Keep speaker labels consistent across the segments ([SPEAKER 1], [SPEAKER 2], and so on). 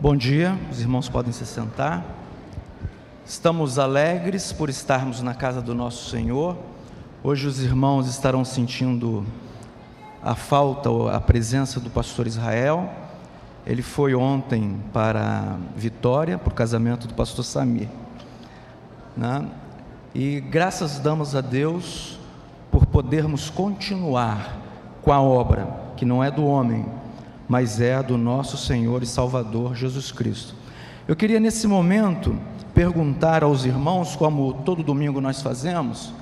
[SPEAKER 1] Bom dia, os irmãos podem se sentar. Estamos alegres por estarmos na casa do nosso Senhor. Hoje os irmãos estarão sentindo a falta ou a presença do pastor Israel. Ele foi ontem para Vitória, para o casamento do pastor Samir, né? E graças damos a Deus por podermos continuar com a obra, que não é do homem, mas é a do nosso Senhor e Salvador Jesus Cristo. Eu queria nesse momento perguntar aos irmãos, como todo domingo nós fazemos,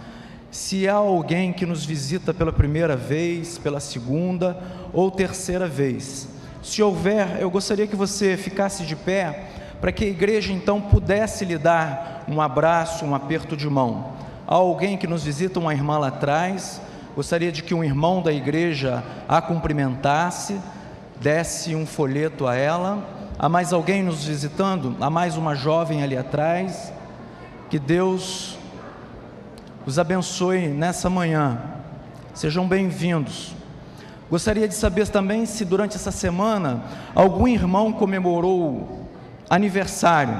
[SPEAKER 1] se há alguém que nos visita pela primeira vez, pela segunda ou terceira vez. Se houver, eu gostaria que você ficasse de pé, para que a igreja então pudesse lhe dar um abraço, um aperto de mão. Há alguém que nos visita, uma irmã lá atrás, gostaria de que um irmão da igreja a cumprimentasse, desse um folheto a ela. Há mais alguém nos visitando? Há mais uma jovem ali atrás. Que Deus os abençoe nessa manhã, sejam bem-vindos. Gostaria de saber também se durante essa semana algum irmão comemorou aniversário,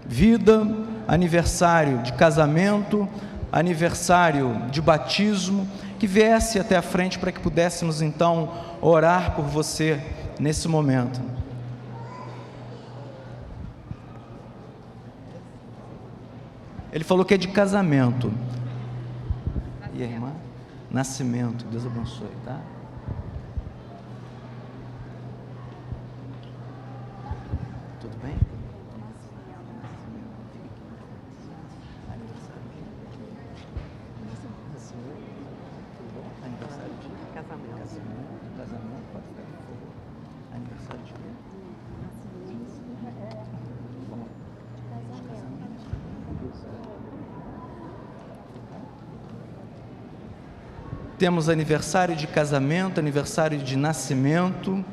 [SPEAKER 1] vida, aniversário de casamento, aniversário de batismo, que viesse até a frente para que pudéssemos então orar por você nesse momento. Ele falou que é de casamento. E a irmã? Nascimento. Deus abençoe, tá? Tudo bem? Aniversário de casamento. Casamento, pode ficar, por favor. Aniversário de quê? Temos aniversário de casamento, aniversário de nascimento,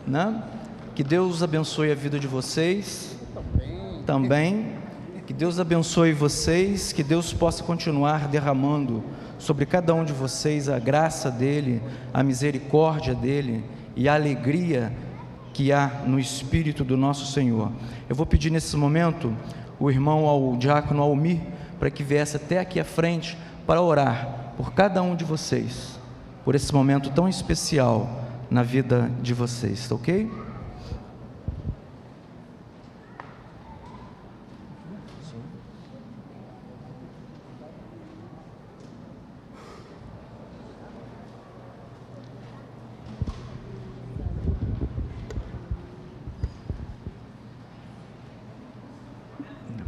[SPEAKER 1] né? Que Deus abençoe a vida de vocês também. Que Deus abençoe vocês, que Deus possa continuar derramando sobre cada um de vocês a graça dEle, a misericórdia dEle e a alegria que há no Espírito do nosso Senhor. Eu vou pedir nesse momento o irmão, o diácono Almir, para que viesse até aqui à frente para orar por cada um de vocês, por esse momento tão especial na vida de vocês, tá ok?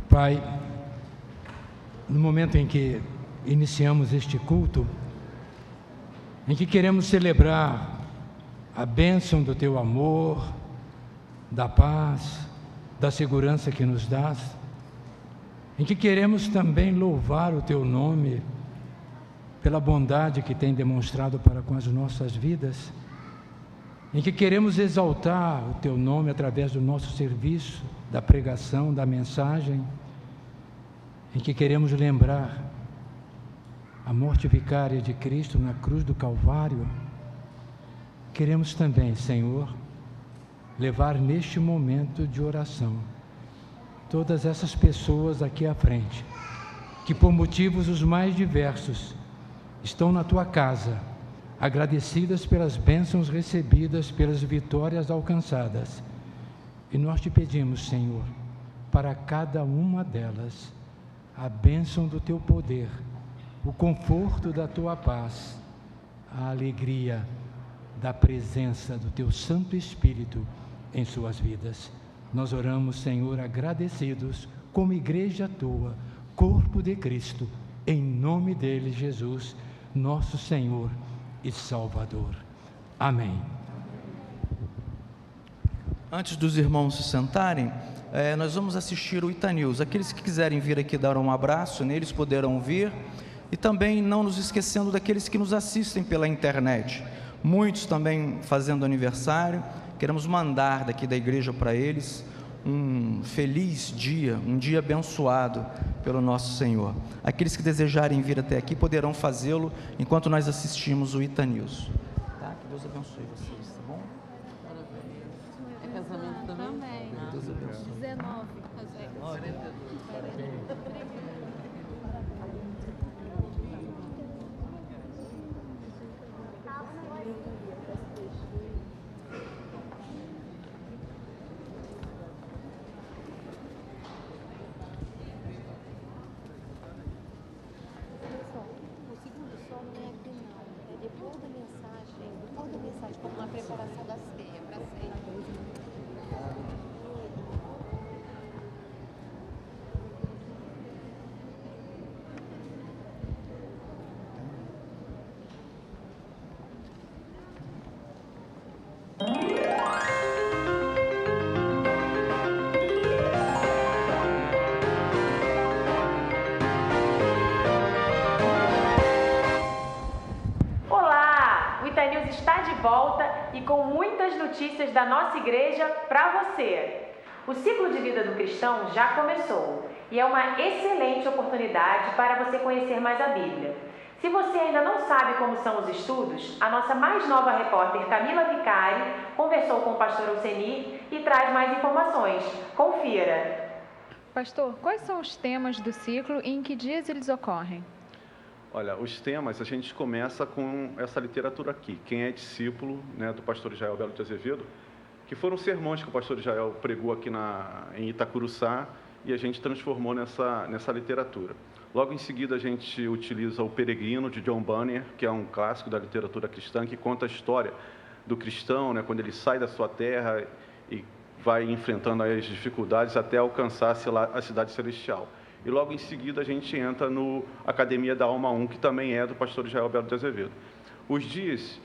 [SPEAKER 2] Pai, no momento em que iniciamos este culto, em que queremos celebrar a bênção do Teu amor, da paz, da segurança que nos dás, em que queremos também louvar o Teu nome pela bondade que tem demonstrado para com as nossas vidas, em que queremos exaltar o Teu nome através do nosso serviço, da pregação, da mensagem, em que queremos lembrar a morte vicária de Cristo na cruz do Calvário. Queremos também, Senhor, levar neste momento de oração todas essas pessoas aqui à frente, que por motivos os mais diversos estão na Tua casa, agradecidas pelas bênçãos recebidas, pelas vitórias alcançadas. E nós Te pedimos, Senhor, para cada uma delas, a bênção do Teu poder, o conforto da Tua paz, a alegria da presença do Teu Santo Espírito em suas vidas. Nós oramos, Senhor, agradecidos como igreja Tua, corpo de Cristo, em nome dele, Jesus, nosso Senhor e Salvador. Amém.
[SPEAKER 1] Antes dos irmãos se sentarem, nós vamos assistir o Itanews. Aqueles que quiserem vir aqui dar um abraço neles poderão vir. E também não nos esquecendo daqueles que nos assistem pela internet, muitos também fazendo aniversário. Queremos mandar daqui da igreja para eles um feliz dia, um dia abençoado pelo nosso Senhor. Aqueles que desejarem vir até aqui poderão fazê-lo enquanto nós assistimos o Itanews. Tá? Que Deus abençoe vocês, tá bom?
[SPEAKER 3] É casamento também?
[SPEAKER 1] Deus abençoe.
[SPEAKER 3] 19.
[SPEAKER 4] O segundo só não é aqui não. É depois da mensagem, como na preparação da ceia, para a ceia.
[SPEAKER 5] Olá! O Ita News está de volta e com muitas notícias da nossa igreja para você. O ciclo de vida do cristão já começou e é uma excelente oportunidade para você conhecer mais a Bíblia. Se você ainda não sabe como são os estudos, a nossa mais nova repórter Camila Vicari conversou com o pastor Alcenir e traz mais informações. Confira!
[SPEAKER 6] Pastor, quais são os temas do ciclo e em que dias eles ocorrem?
[SPEAKER 7] Olha, os temas, a gente começa com essa literatura aqui. Quem é discípulo, né, do pastor Israel Belo de Azevedo, que foram sermões que o pastor Israel pregou aqui em Itacuruçá e a gente transformou nessa literatura. Logo em seguida, a gente utiliza O Peregrino, de John Bunyan, que é um clássico da literatura cristã, que conta a história do cristão, né, quando ele sai da sua terra e vai enfrentando as dificuldades até alcançar a cidade celestial. E logo em seguida a gente entra no Academia da Alma 1, que também é do pastor Israel Belo de Azevedo. Os dias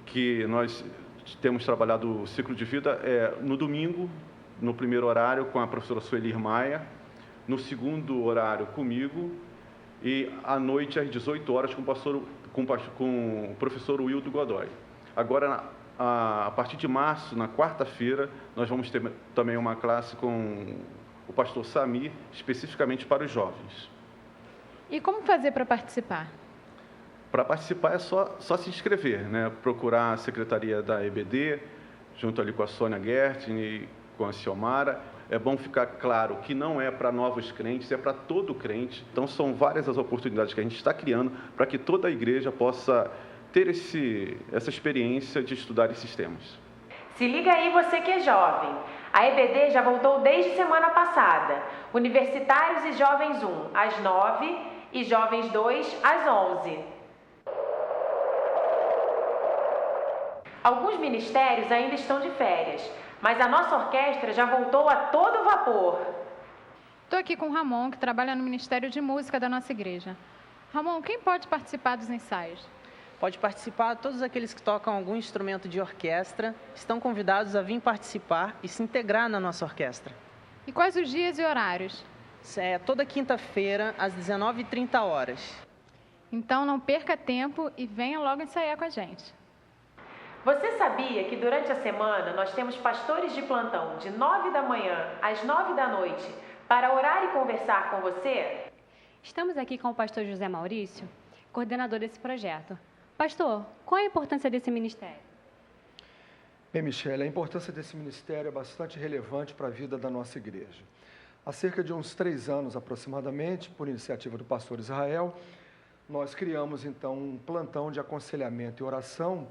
[SPEAKER 7] que nós temos trabalhado o ciclo de vida é no domingo, no primeiro horário, com a professora Suelir Maia, no segundo horário comigo, e à noite às 18 horas com o professor Wildo Godoy. Agora, a partir de março, na quarta-feira, nós vamos ter também uma classe com o pastor Samir, especificamente para os jovens.
[SPEAKER 6] E como fazer para participar?
[SPEAKER 7] Para participar é só se inscrever, né? Procurar a secretaria da EBD, junto ali com a Sônia Gertin e com a Ciomara. É bom ficar claro que não é para novos crentes, é para todo crente. Então, são várias as oportunidades que a gente está criando para que toda a igreja possa ter essa experiência de estudar esses temas.
[SPEAKER 5] Se liga aí você que é jovem. A EBD já voltou desde semana passada. Universitários e Jovens 1, às 9 e Jovens 2, às 11. Alguns ministérios ainda estão de férias, mas a nossa orquestra já voltou a todo vapor.
[SPEAKER 6] Estou aqui com o Ramon, que trabalha no Ministério de Música da nossa igreja. Ramon, quem pode participar dos ensaios?
[SPEAKER 8] Pode participar, todos aqueles que tocam algum instrumento de orquestra estão convidados a vir participar e se integrar na nossa orquestra.
[SPEAKER 6] E quais os dias e horários?
[SPEAKER 8] É toda quinta-feira, às 19h30.
[SPEAKER 6] Então não perca tempo e venha logo ensaiar com a gente.
[SPEAKER 5] Você sabia que durante a semana nós temos pastores de plantão de 9 da manhã às 9 da noite para orar e conversar com você?
[SPEAKER 9] Estamos aqui com o pastor José Maurício, coordenador desse projeto. Pastor, qual a importância desse ministério?
[SPEAKER 10] Bem, Michele, a importância desse ministério é bastante relevante para a vida da nossa igreja. Há cerca de uns 3 anos aproximadamente, por iniciativa do pastor Israel, nós criamos então um plantão de aconselhamento e oração,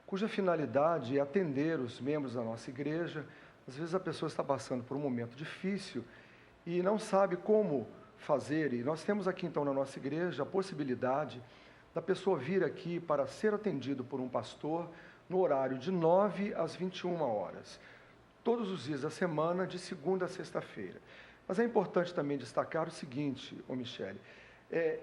[SPEAKER 10] cuja finalidade é atender os membros da nossa igreja. Às vezes a pessoa está passando por um momento difícil e não sabe como fazer, e nós temos aqui então na nossa igreja a possibilidade da pessoa vir aqui para ser atendido por um pastor no horário de 9 às 21 horas, todos os dias da semana, de segunda a sexta-feira. Mas é importante também destacar o seguinte, Michele,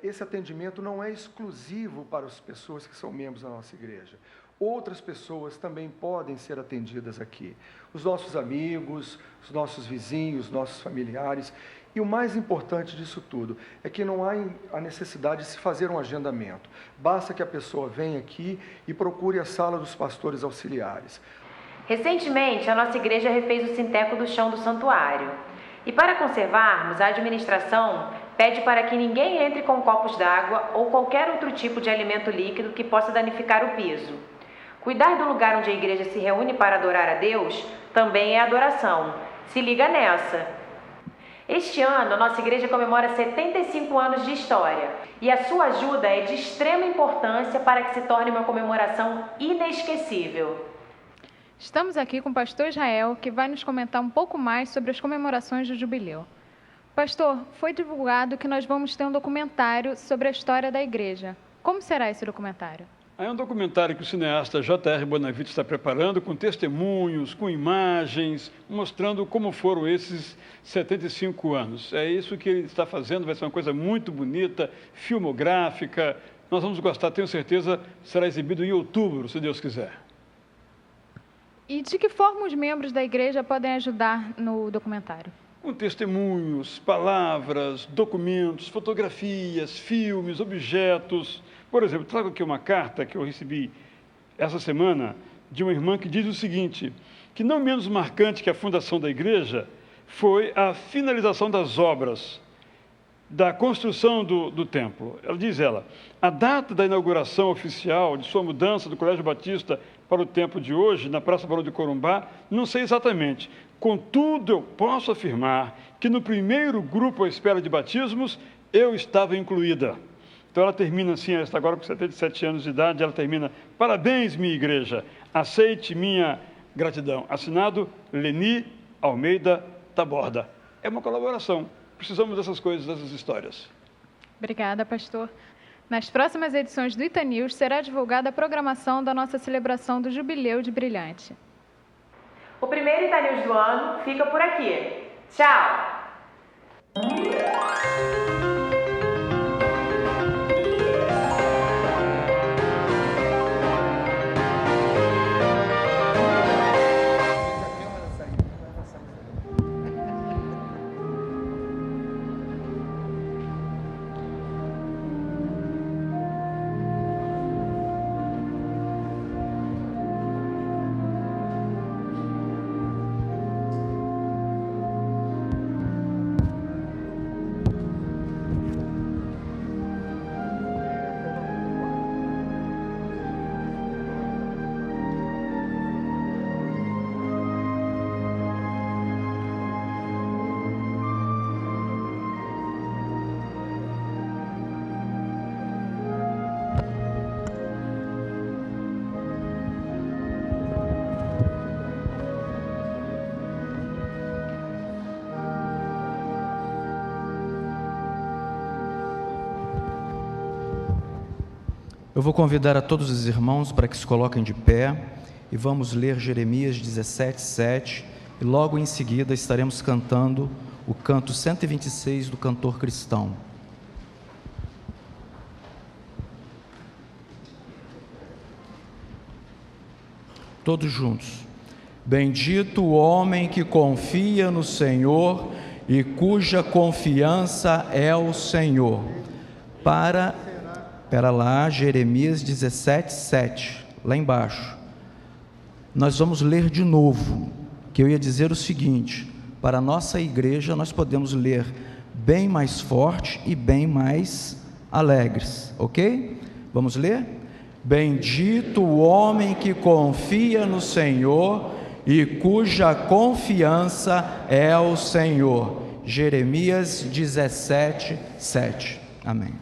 [SPEAKER 10] esse atendimento não é exclusivo para as pessoas que são membros da nossa igreja. Outras pessoas também podem ser atendidas aqui. Os nossos amigos, os nossos vizinhos, nossos familiares. E o mais importante disso tudo é que não há a necessidade de se fazer um agendamento. Basta que a pessoa venha aqui e procure a sala dos pastores auxiliares.
[SPEAKER 5] Recentemente, a nossa igreja refez o sinteco do chão do santuário. E para conservarmos, a administração pede para que ninguém entre com copos d'água ou qualquer outro tipo de alimento líquido que possa danificar o piso. Cuidar do lugar onde a igreja se reúne para adorar a Deus também é adoração. Se liga nessa! Este ano, a nossa igreja comemora 75 anos de história e a sua ajuda é de extrema importância para que se torne uma comemoração inesquecível.
[SPEAKER 6] Estamos aqui com o pastor Israel, que vai nos comentar um pouco mais sobre as comemorações do jubileu. Pastor, foi divulgado que nós vamos ter um documentário sobre a história da igreja. Como será esse documentário?
[SPEAKER 11] É um documentário que o cineasta J.R. Bonavite está preparando, com testemunhos, com imagens, mostrando como foram esses 75 anos. É isso que ele está fazendo, vai ser uma coisa muito bonita, filmográfica. Nós vamos gostar, tenho certeza, será exibido em outubro, se Deus quiser.
[SPEAKER 6] E de que forma os membros da igreja podem ajudar no documentário?
[SPEAKER 11] Com testemunhos, palavras, documentos, fotografias, filmes, objetos. Por exemplo, trago aqui uma carta que eu recebi essa semana de uma irmã que diz o seguinte, que não menos marcante que a fundação da igreja foi a finalização das obras da construção do templo. Ela diz, a data da inauguração oficial de sua mudança do Colégio Batista para o templo de hoje, na Praça Barão de Corumbá, não sei exatamente. Contudo, eu posso afirmar que no primeiro grupo à espera de batismos, eu estava incluída. Então ela termina assim, ela está agora com 77 anos de idade, ela termina, parabéns, minha igreja, aceite minha gratidão. Assinado, Leni Almeida Taborda. É uma colaboração. Precisamos dessas coisas, dessas histórias.
[SPEAKER 6] Obrigada, pastor. Nas próximas edições do Ita News será divulgada a programação da nossa celebração do Jubileu de Brilhante.
[SPEAKER 5] O primeiro Ita News do ano fica por aqui. Tchau!
[SPEAKER 1] Eu vou convidar a todos os irmãos para que se coloquem de pé e vamos ler Jeremias 17:7 e logo em seguida estaremos cantando o canto 126 do cantor cristão. Todos juntos. Bendito o homem que confia no Senhor e cuja confiança é o Senhor. Espera lá, Jeremias 17:7, lá embaixo. Nós vamos ler de novo, que eu ia dizer o seguinte, para a nossa igreja nós podemos ler bem mais forte e bem mais alegres, ok? Vamos ler? Bendito o homem que confia no Senhor e cuja confiança é o Senhor. Jeremias 17:7. Amém.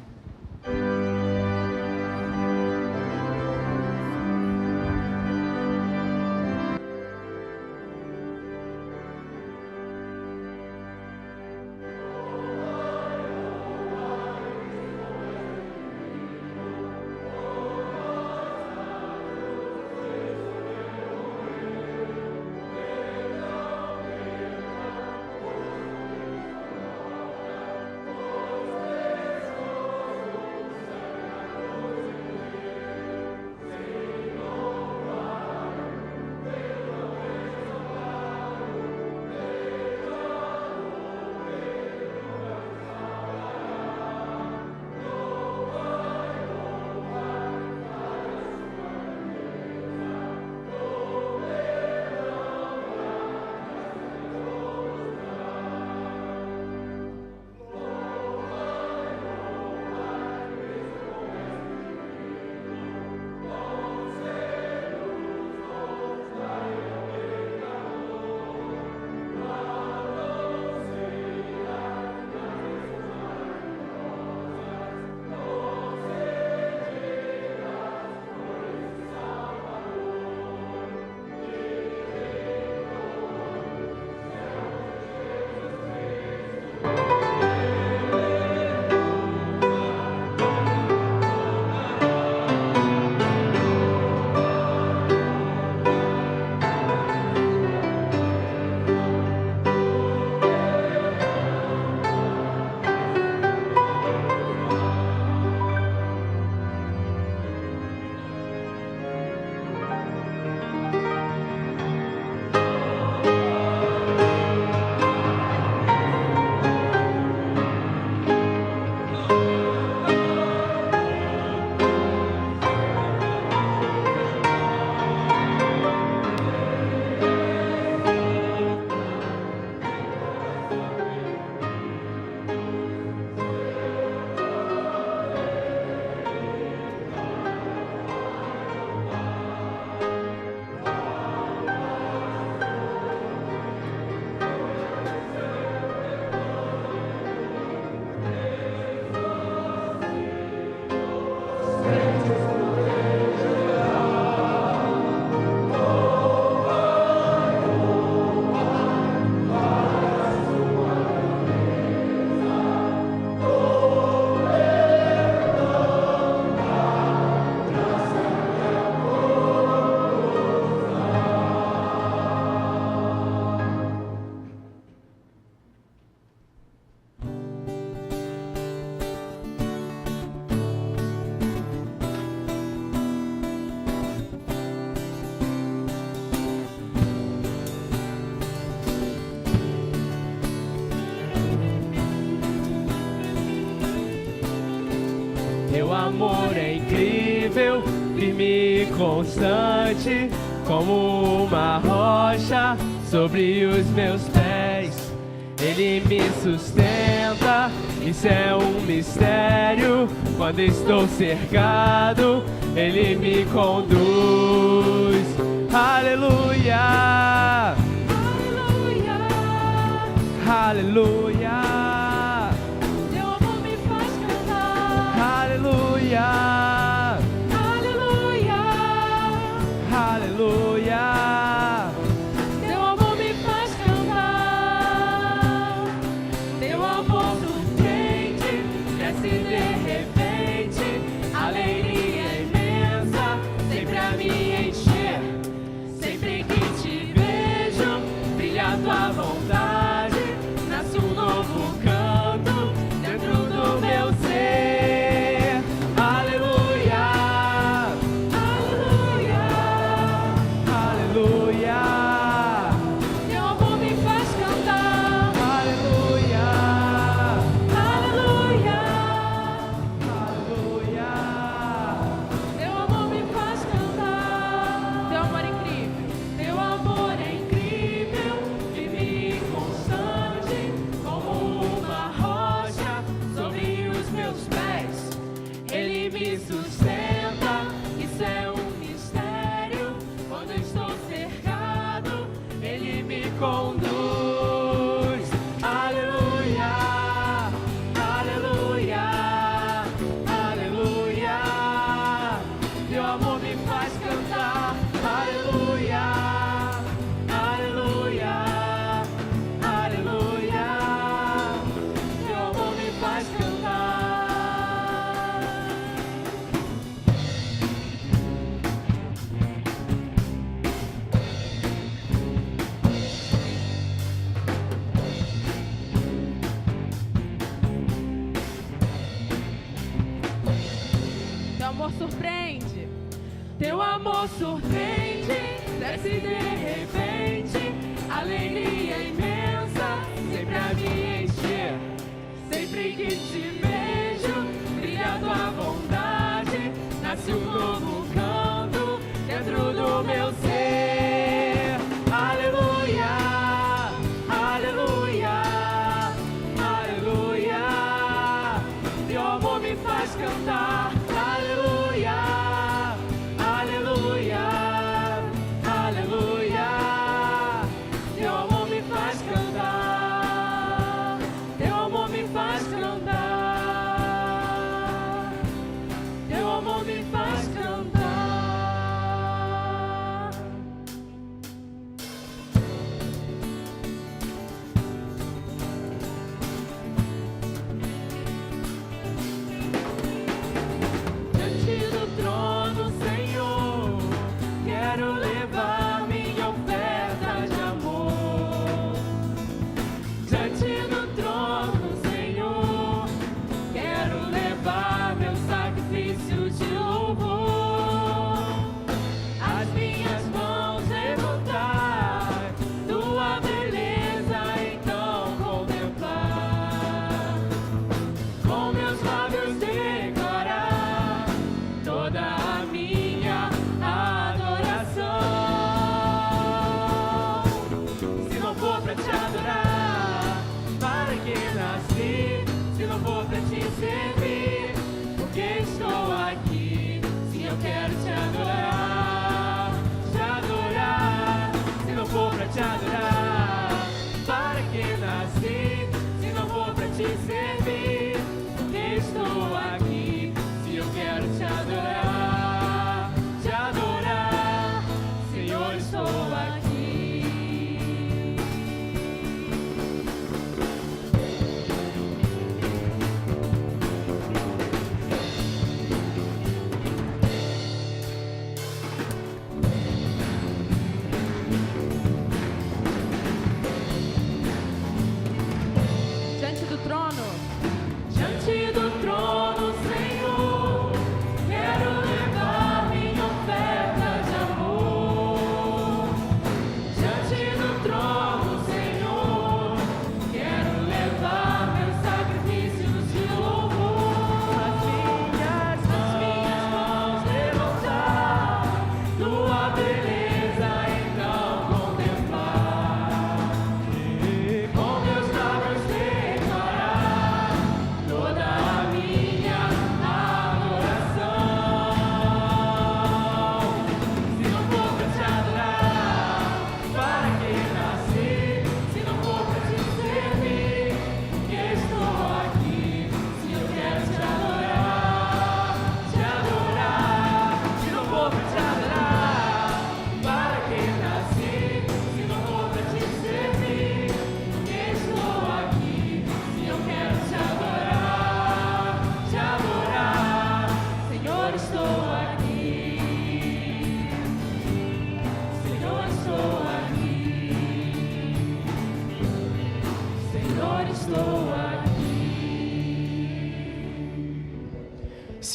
[SPEAKER 12] amor é incrível, firme e constante, como uma rocha sobre os meus pés. Ele me sustenta, isso é um mistério. Quando estou cercado, Ele me conduz. Aleluia, aleluia, aleluia.
[SPEAKER 3] Teu amor me faz cantar.
[SPEAKER 12] Aleluia,
[SPEAKER 3] Aleluia.
[SPEAKER 12] aleluia.
[SPEAKER 3] Teu amor me faz cantar. Teu amor surpreende, desce de repente, alegria imensa, sempre a me encher. Sempre que te vejo, brilha a tua vontade, nasce um novo canto dentro do meu ser.
[SPEAKER 12] Aleluia,
[SPEAKER 3] Aleluia.
[SPEAKER 12] aleluia,
[SPEAKER 3] Teu amor me faz cantar.
[SPEAKER 12] aleluia,
[SPEAKER 3] Aleluia.
[SPEAKER 12] aleluia.
[SPEAKER 3] Teu amor me faz cantar. Teu amor é incrível. Teu amor é incrível, firme e constante, como uma rocha sobre os meus pés. Ele me sustenta, isso é um mistério. Quando estou cercado, Ele me conduz. Aleluia, aleluia, aleluia. Teu amor me faz cantar. Aleluia, aleluia, aleluia. Teu amor me faz cantar. Teu amor surpreende. Teu amor surpreende, desce de repente, alegria imensa, sempre a me encher. Sempre que te vejo, brilha a tua vontade, nasce um novo canto dentro do meu ser. Aleluia, aleluia, aleluia. Teu amor me faz cantar. Aleluia, aleluia, aleluia.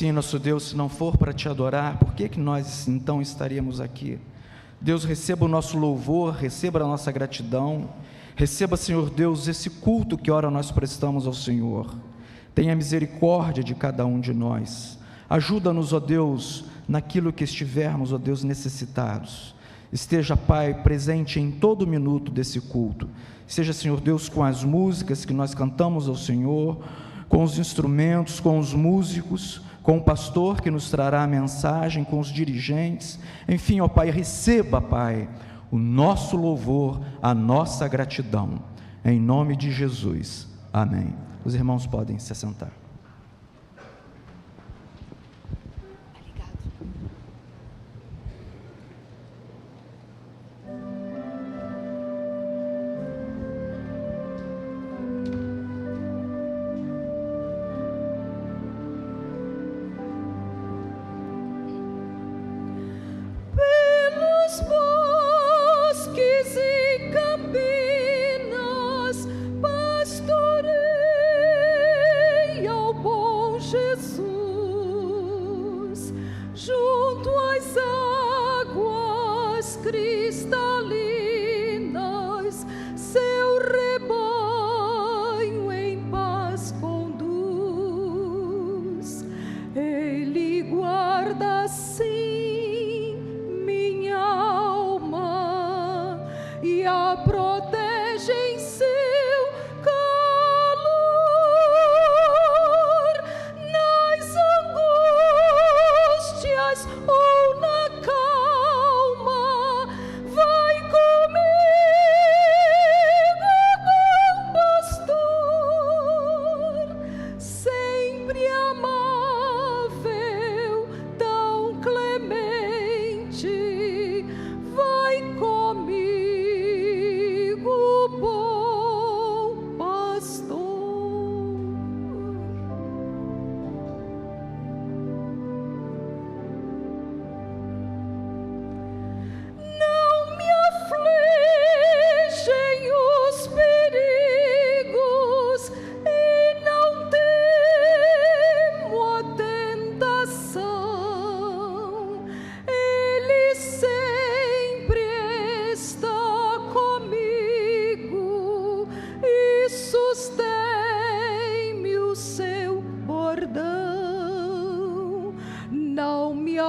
[SPEAKER 1] Sim, nosso Deus, se não for para te adorar, por que nós então estaríamos aqui? Deus, receba o nosso louvor, receba a nossa gratidão, receba, Senhor Deus, esse culto que ora nós prestamos ao Senhor. Tenha misericórdia de cada um de nós. Ajuda-nos, ó Deus, naquilo que estivermos, ó Deus, necessitados. Esteja, Pai, presente em todo minuto desse culto. Seja, Senhor Deus, com as músicas que nós cantamos ao Senhor, com os instrumentos, com os músicos, com o pastor que nos trará a mensagem, com os dirigentes. Enfim, ó Pai, receba, Pai, o nosso louvor, a nossa gratidão. Em nome de Jesus. Amém. Os irmãos podem se assentar.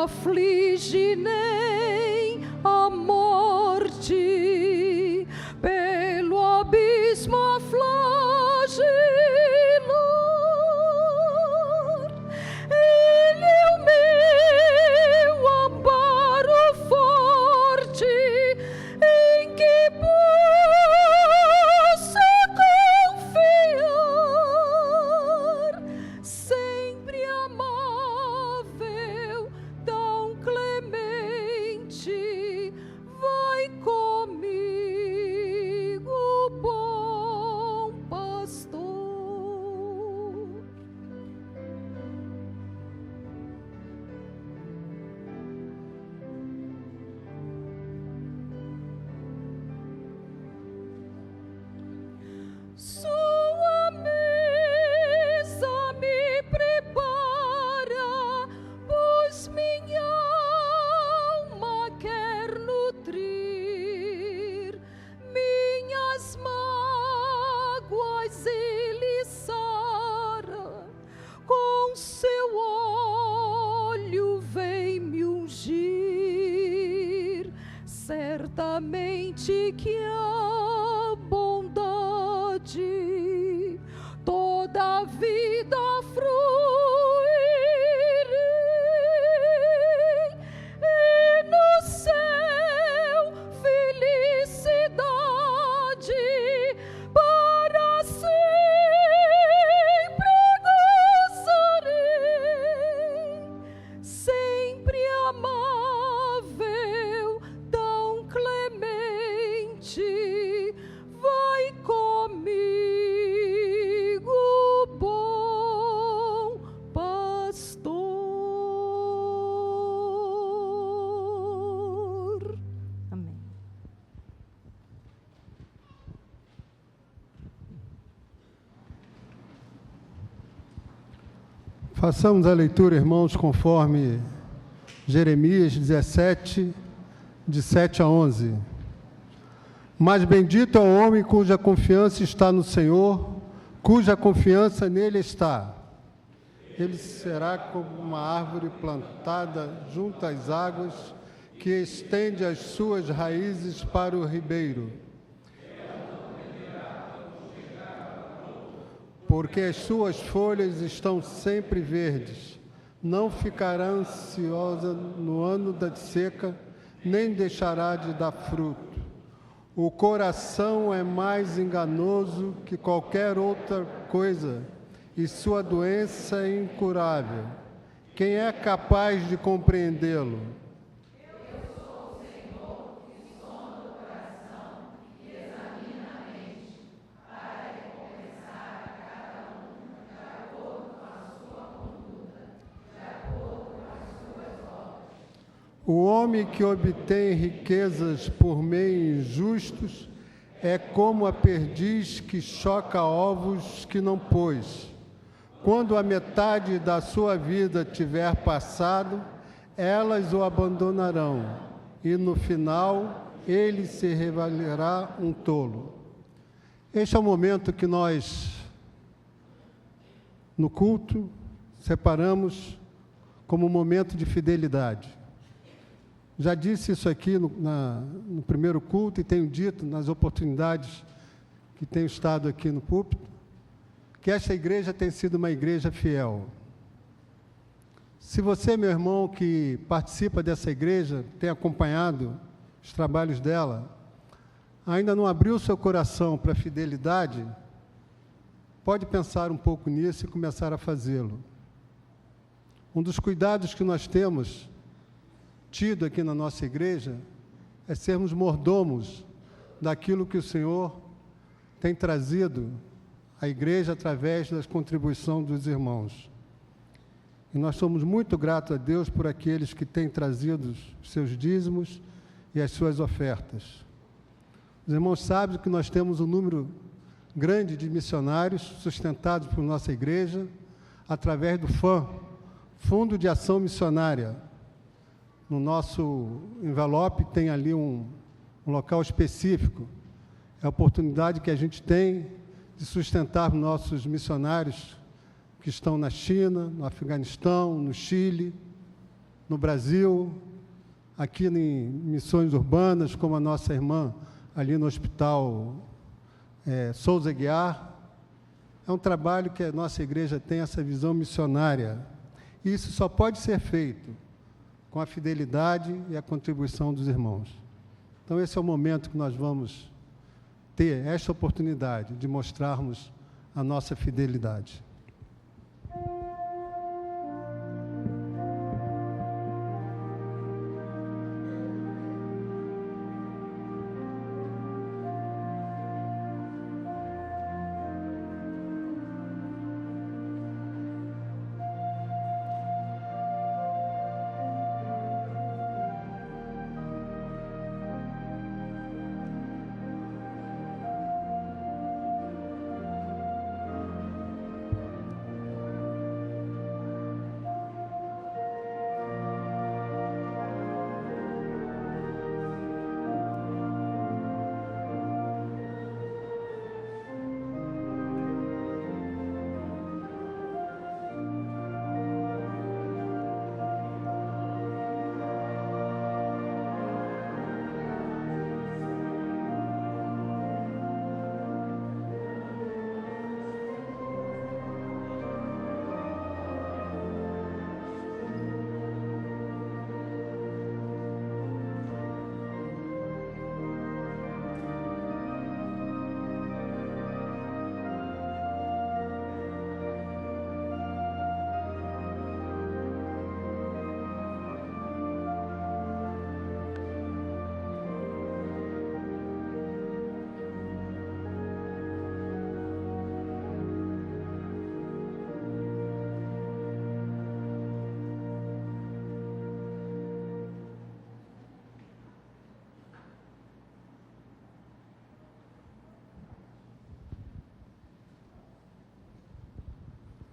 [SPEAKER 13] aflige nem a morte, pelo abismo aflagilor. Ele é o meu amparo forte, em que posso confiar, sempre amável, tão clemente, vai comigo, bom pastor. Sua mesa me prepara, pois minha alma quer nutrir. Minhas mágoas ele sara, com seu óleo vem me ungir. Certamente que a bondade toda a vida fruirei, e no céu felicidade para sempre gozarei, sempre amável, tão clemente,
[SPEAKER 14] Façamos a leitura, irmãos, conforme Jeremias 17, de 7 a 11. Mas bendito é o homem cuja confiança está no Senhor, cuja confiança nele está. Ele será como uma árvore plantada junto às águas, que estende as suas raízes para o ribeiro. Porque as suas folhas estão sempre verdes. Não ficará ansiosa no ano da seca, nem deixará de dar fruto. O coração é mais enganoso que qualquer outra coisa, e sua doença é incurável. Quem é capaz de compreendê-lo? O homem que obtém riquezas por meios injustos é como a perdiz que choca ovos que não pôs. Quando a metade da sua vida tiver passado, elas o abandonarão, e no final ele se revelará um tolo. Este é o momento que nós, no culto, separamos como um momento de fidelidade. Já disse isso aqui no primeiro culto e tenho dito nas oportunidades que tenho estado aqui no púlpito, que esta igreja tem sido uma igreja fiel. Se você, meu irmão, que participa dessa igreja, tem acompanhado os trabalhos dela, ainda não abriu seu coração para a fidelidade, pode pensar um pouco nisso e começar a fazê-lo. Um dos cuidados que nós temos tido aqui na nossa igreja é sermos mordomos daquilo que o Senhor tem trazido à igreja através da contribuição dos irmãos. E nós somos muito gratos a Deus por aqueles que têm trazido os seus dízimos e as suas ofertas. Os irmãos sabem que nós temos um número grande de missionários sustentados por nossa igreja através do FAM, Fundo de Ação Missionária. No nosso envelope tem ali um local específico. É a oportunidade que a gente tem de sustentar nossos missionários que estão na China, no Afeganistão, no Chile, no Brasil, aqui em missões urbanas, como a nossa irmã ali no Hospital Souza Aguiar. É um trabalho que a nossa igreja tem essa visão missionária. E isso só pode ser feito com a fidelidade e a contribuição dos irmãos. Então, esse é o momento que nós vamos ter esta oportunidade de mostrarmos a nossa fidelidade.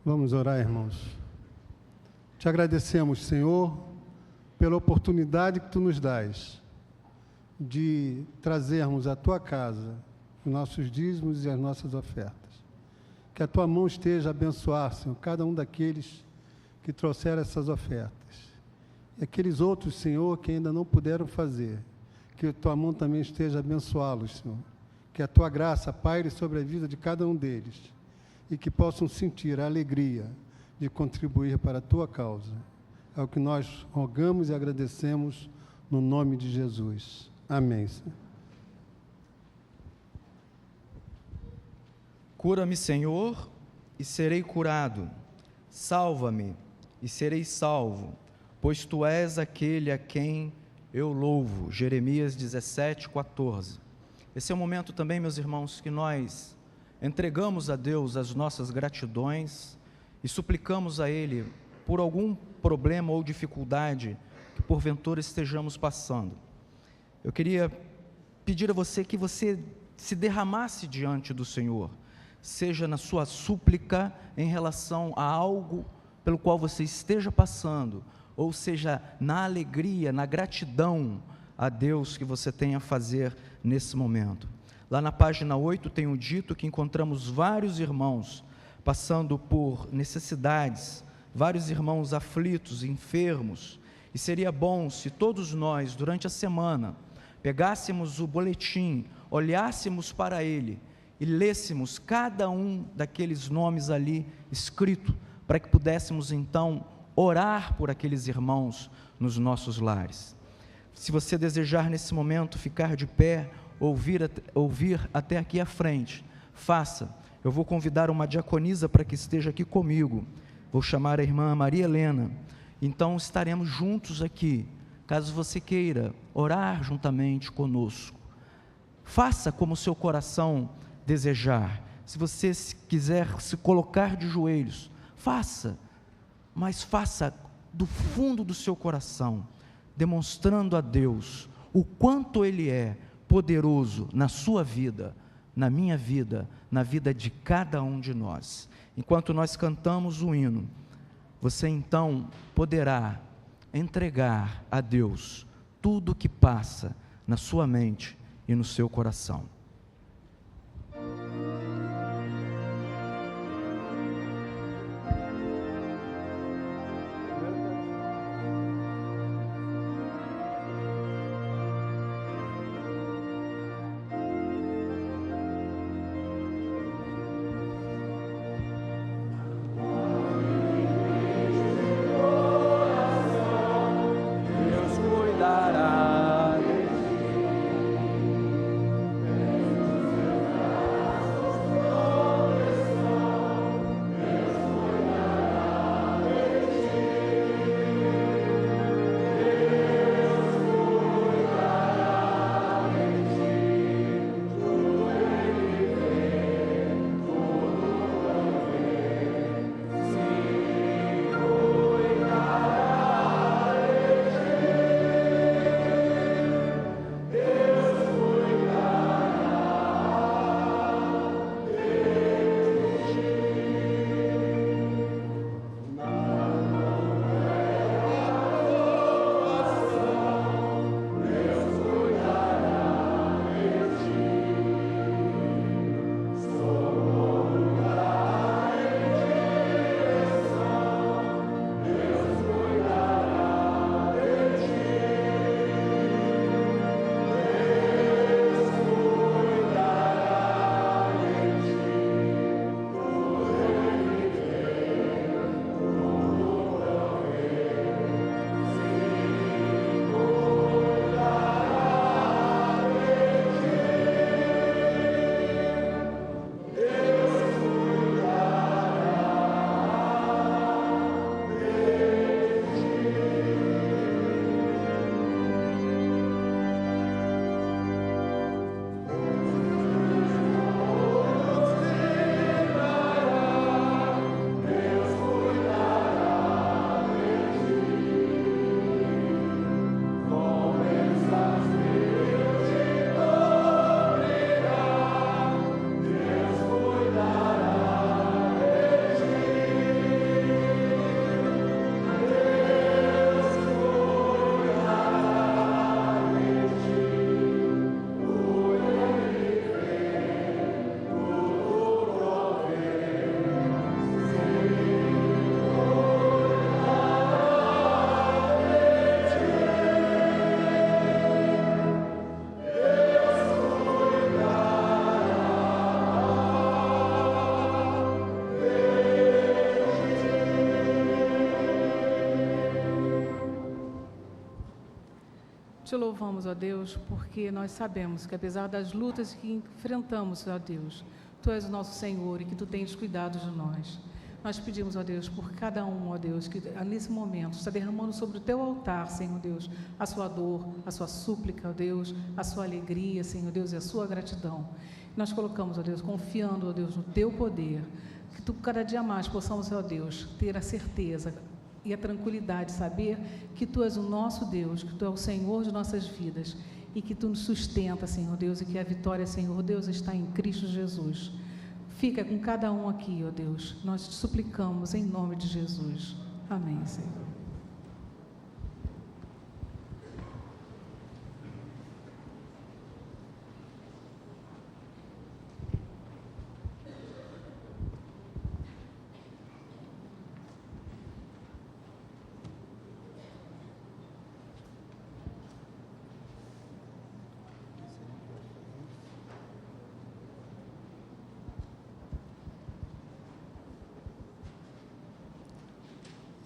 [SPEAKER 14] Vamos orar, irmãos. Te agradecemos, Senhor, pela oportunidade que Tu nos dás de trazermos à Tua casa os nossos dízimos e as nossas ofertas. Que a Tua mão esteja a abençoar, Senhor, cada um daqueles que trouxeram essas ofertas. E aqueles outros, Senhor, que ainda não puderam fazer, que a Tua mão também esteja a abençoá-los, Senhor. Que a Tua graça paire sobre a vida de cada um deles e que possam sentir a alegria de contribuir para a Tua causa. É o que nós rogamos e agradecemos no nome de Jesus. Amém, Senhor.
[SPEAKER 1] Cura-me, Senhor, e serei curado. Salva-me, e serei salvo, pois Tu és aquele a quem eu louvo. Jeremias 17:14. Esse é o momento também, meus irmãos, que nós entregamos a Deus as nossas gratidões e suplicamos a Ele por algum problema ou dificuldade que porventura estejamos passando. Eu queria pedir a você que você se derramasse diante do Senhor, seja na sua súplica em relação a algo pelo qual você esteja passando, ou seja, na alegria, na gratidão a Deus que você tem a fazer nesse momento. Lá na página 8 tem um dito que encontramos vários irmãos passando por necessidades, vários irmãos aflitos, enfermos, e seria bom se todos nós, durante a semana, pegássemos o boletim, olhássemos para ele e lêssemos cada um daqueles nomes ali escrito, para que pudéssemos então orar por aqueles irmãos nos nossos lares. Se você desejar nesse momento ficar de pé, ouvir até aqui à frente, faça. Eu vou convidar uma diaconisa para que esteja aqui comigo. Vou chamar a irmã Maria Helena. Então estaremos juntos aqui, caso você queira orar juntamente conosco. Faça como o seu coração desejar. Se você quiser se colocar de joelhos, faça, mas faça do fundo do seu coração, demonstrando a Deus o quanto Ele é poderoso na sua vida, na minha vida, na vida de cada um de nós. Enquanto nós cantamos o hino, você então poderá entregar a Deus tudo o que passa na sua mente e no seu coração.
[SPEAKER 12] Deus cuidará de ti.
[SPEAKER 15] Te louvamos, ó Deus, porque nós sabemos que apesar das lutas que enfrentamos, ó Deus, Tu és o nosso Senhor e que Tu tens cuidado de nós. Nós pedimos, ó Deus, por cada um, ó Deus, que nesse momento está derramando sobre o Teu altar, Senhor Deus, a sua dor, a sua súplica, ó Deus, a sua alegria, Senhor Deus, e a sua gratidão. Nós colocamos, ó Deus, confiando, ó Deus, no Teu poder, que Tu cada dia mais possamos, ó Deus, ter a certeza e a tranquilidade de saber que Tu és o nosso Deus, que Tu és o Senhor de nossas vidas e que Tu nos sustenta, Senhor Deus, e que a vitória, Senhor Deus, está em Cristo Jesus. Fica com cada um aqui, ó Deus. Nós te suplicamos em nome de Jesus. Amém, Senhor.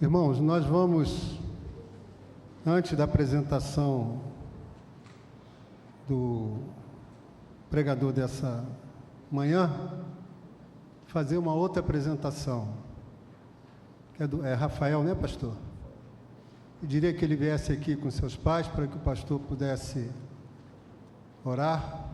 [SPEAKER 14] Irmãos, nós vamos, antes da apresentação do pregador dessa manhã, fazer uma outra apresentação, que é Rafael, né, pastor? Eu diria que ele viesse aqui com seus pais, para que o pastor pudesse orar.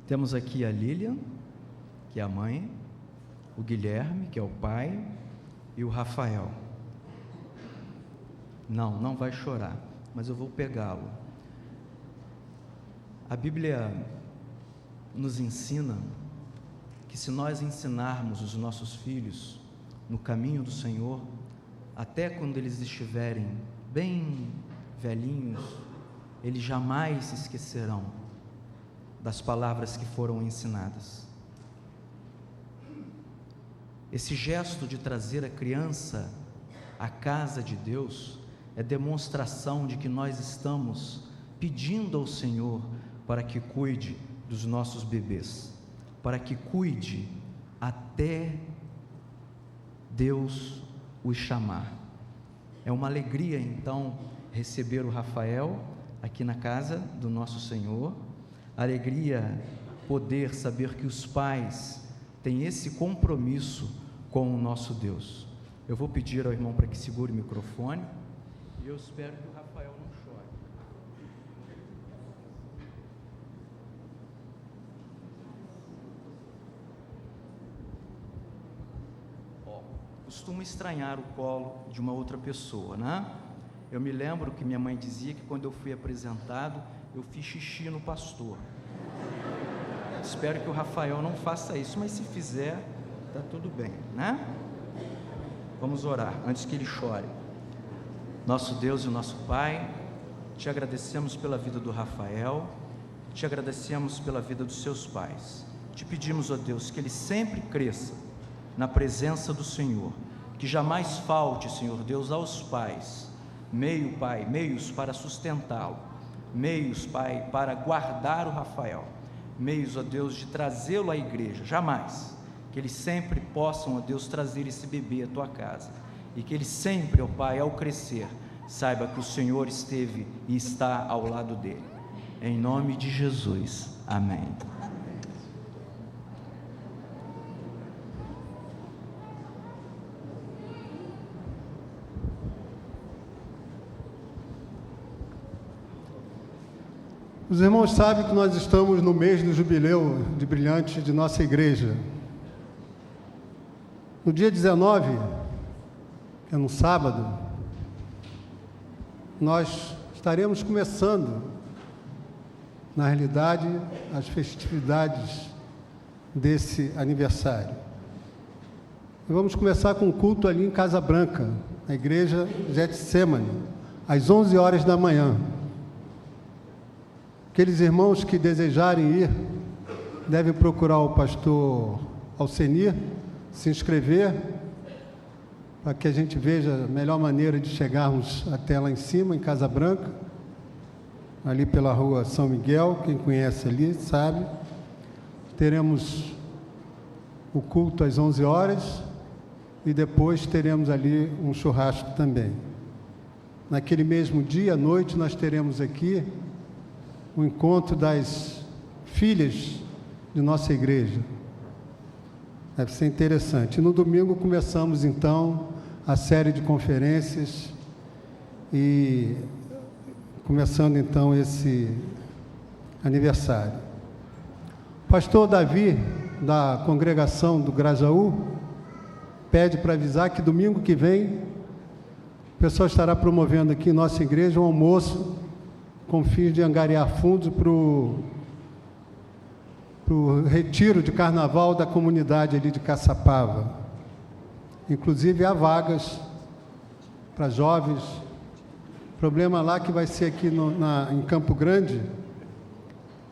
[SPEAKER 1] Temos aqui a Lilian, que é a mãe, o Guilherme, que é o pai, e o Rafael. Não vai chorar, mas eu vou pegá-lo. A Bíblia nos ensina que se nós ensinarmos os nossos filhos no caminho do Senhor, até quando eles estiverem bem velhinhos, eles jamais se esquecerão das palavras que foram ensinadas. Esse gesto de trazer a criança à casa de Deus é demonstração de que nós estamos pedindo ao Senhor para que cuide dos nossos bebês, para que cuide até Deus os chamar. É uma alegria, então, receber o Rafael aqui na casa do nosso Senhor. Alegria poder saber que os pais têm esse compromisso com o nosso Deus. Eu vou pedir ao irmão para que segure o microfone e eu espero que o Rafael não chore. Costumo estranhar o colo de uma outra pessoa, né? Eu me lembro que minha mãe dizia que quando eu fui apresentado, eu fiz xixi no pastor. Espero que o Rafael não faça isso, mas se fizer, está tudo bem, né? Vamos orar antes que ele chore. Nosso Deus e nosso Pai, te agradecemos pela vida do Rafael, te agradecemos pela vida dos seus pais. Te pedimos, ó Deus, que ele sempre cresça na presença do Senhor, que jamais falte, Senhor Deus, aos pais, meios para sustentá-lo, meios, Pai, para guardar o Rafael, meios, ó Deus, de trazê-lo à igreja, jamais, que eles sempre possam, ó Deus, trazer esse bebê à tua casa, e que ele sempre, ó Pai, ao crescer, saiba que o Senhor esteve e está ao lado dele, em nome de Jesus, amém.
[SPEAKER 14] Os irmãos sabem que nós estamos no mês do jubileu de brilhante de nossa igreja. No dia 19, que é no sábado, nós estaremos começando, na realidade, as festividades desse aniversário. E vamos começar com um culto ali em Casa Branca, na igreja Getsemane, às 11 horas da manhã. Aqueles irmãos que desejarem ir, devem procurar o pastor Alcenir se inscrever, para que a gente veja a melhor maneira de chegarmos até lá em cima, em Casa Branca, ali pela rua São Miguel, quem conhece ali sabe. Teremos o culto às 11 horas e depois teremos ali um churrasco também. Naquele mesmo dia, à noite, nós teremos aqui o encontro das filhas de nossa igreja. Deve ser interessante. E no domingo começamos, então, a série de conferências e começando, então, esse aniversário. O pastor Davi, da congregação do Grajaú, pede para avisar que domingo que vem o pessoal estará promovendo aqui em nossa igreja um almoço com fins de angariar fundos para o retiro de carnaval da comunidade ali de Caçapava. Inclusive há vagas para jovens. O problema lá que vai ser aqui em Campo Grande.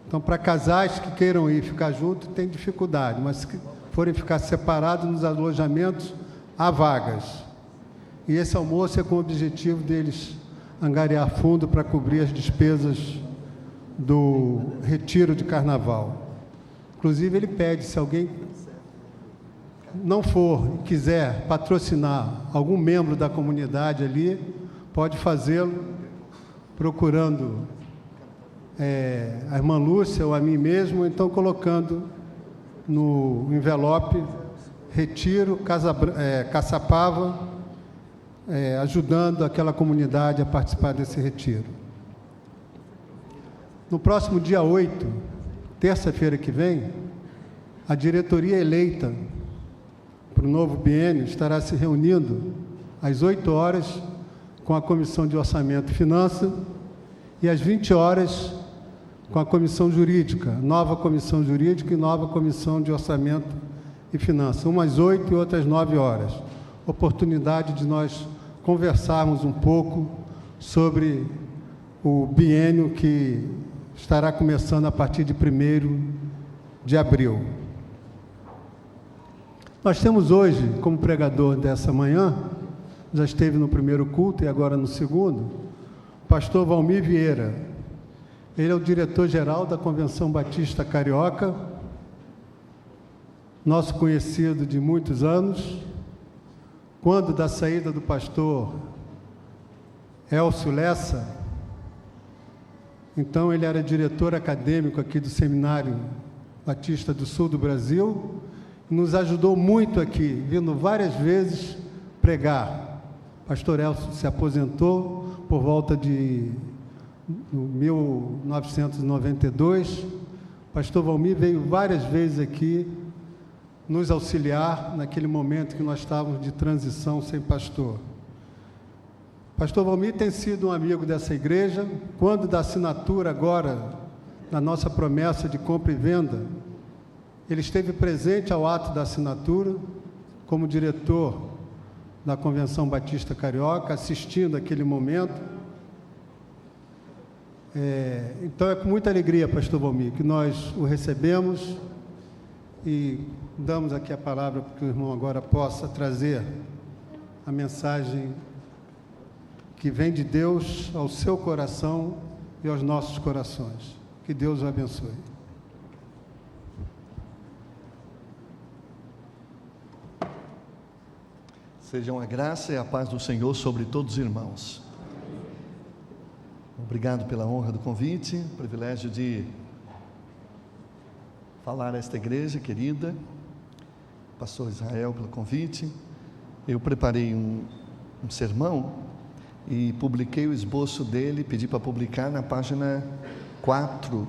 [SPEAKER 14] Então, para casais que queiram ir ficar juntos, tem dificuldade, mas se forem ficar separados nos alojamentos, há vagas. E esse almoço é com o objetivo deles angariar fundo para cobrir as despesas do retiro de carnaval. Inclusive, ele pede, se alguém não for e quiser patrocinar algum membro da comunidade ali, pode fazê-lo procurando a irmã Lúcia ou a mim mesmo, então colocando no envelope Retiro Caçapava, ajudando aquela comunidade a participar desse retiro. No próximo dia 8, terça-feira que vem, a diretoria eleita para o novo biênio estará se reunindo às 8 horas com a Comissão de Orçamento e Finanças e às 20 horas com a Comissão Jurídica, nova Comissão Jurídica e nova Comissão de Orçamento e Finanças, umas 8 e outras 9 horas. Oportunidade de nós conversarmos um pouco sobre o biênio que estará começando a partir de 1º de abril. Nós temos hoje, como pregador dessa manhã, já esteve no primeiro culto e agora no segundo, o pastor Valmir Vieira. Ele é o diretor-geral da Convenção Batista Carioca, nosso conhecido de muitos anos. Quando da saída do pastor Elcio Lessa, então ele era diretor acadêmico aqui do Seminário Batista do Sul do Brasil, nos ajudou muito aqui, vindo várias vezes pregar. O pastor Elcio se aposentou por volta de 1992. O pastor Valmir veio várias vezes aqui nos auxiliar naquele momento que nós estávamos de transição sem pastor. Pastor Valmir tem sido um amigo dessa igreja. Quando da assinatura agora, na nossa promessa de compra e venda, ele esteve presente ao ato da assinatura, como diretor da Convenção Batista Carioca, assistindo aquele momento. Então é com muita alegria, pastor Valmir, que nós o recebemos e damos aqui a palavra para que o irmão agora possa trazer a mensagem que vem de Deus ao seu coração e aos nossos corações. Que Deus o abençoe.
[SPEAKER 16] Sejam a graça e a paz do Senhor sobre todos os irmãos. Obrigado pela honra do convite, privilégio de falar a esta igreja querida, pastor Israel, pelo convite. Eu preparei um sermão e publiquei o esboço dele, pedi para publicar na página 4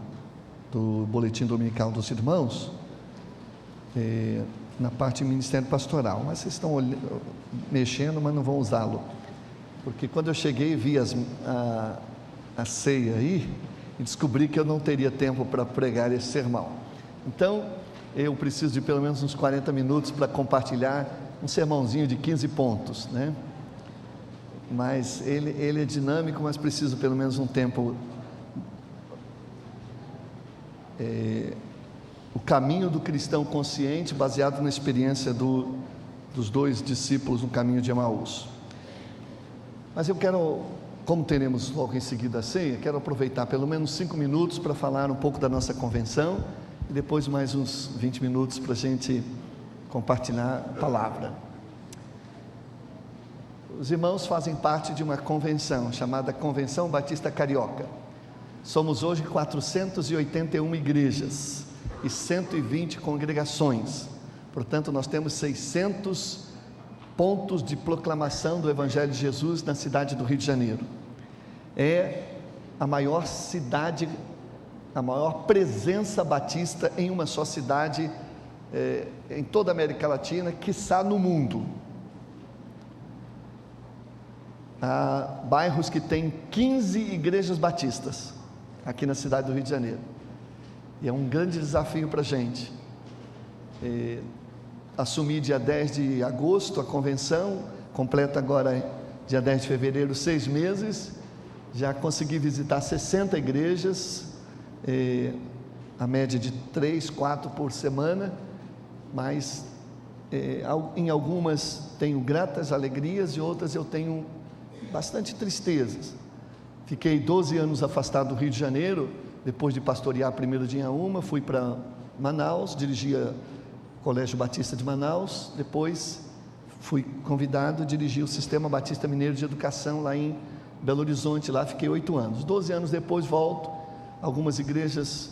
[SPEAKER 16] do Boletim Dominical dos Irmãos, na parte do Ministério Pastoral. Mas vocês estão mexendo, mas não vão usá-lo, porque quando eu cheguei vi a ceia aí e descobri que eu não teria tempo para pregar esse sermão. Então, eu preciso de pelo menos uns 40 minutos para compartilhar um sermãozinho de 15 pontos, né? Mas ele é dinâmico, mas preciso pelo menos um tempo o caminho do cristão consciente, baseado na experiência dos dois discípulos no caminho de Emaús. Mas eu quero, como teremos logo em seguida a ceia, quero aproveitar pelo menos 5 minutos para falar um pouco da nossa convenção e depois mais uns 20 minutos para a gente compartilhar a palavra. Os irmãos fazem parte de uma convenção chamada Convenção Batista Carioca. Somos hoje 481 igrejas e 120 congregações. Portanto, nós temos 600 pontos de proclamação do Evangelho de Jesus na cidade do Rio de Janeiro. É a maior cidade, a maior presença batista em uma só cidade, em toda a América Latina, quiçá no mundo. Há bairros que têm 15 igrejas batistas aqui na cidade do Rio de Janeiro, e é um grande desafio para a gente. Assumi dia 10 de agosto a convenção, completa agora dia 10 de fevereiro 6 meses, já consegui visitar 60 igrejas, a média de 3, 4 por semana, mas em algumas tenho gratas alegrias e outras eu tenho bastante tristezas. Fiquei 12 anos afastado do Rio de Janeiro, depois de pastorear primeiro de Inhaúma, fui para Manaus, dirigia o Colégio Batista de Manaus, depois fui convidado a dirigir o Sistema Batista Mineiro de Educação lá em Belo Horizonte, lá fiquei 8 anos. 12 anos depois volto, algumas igrejas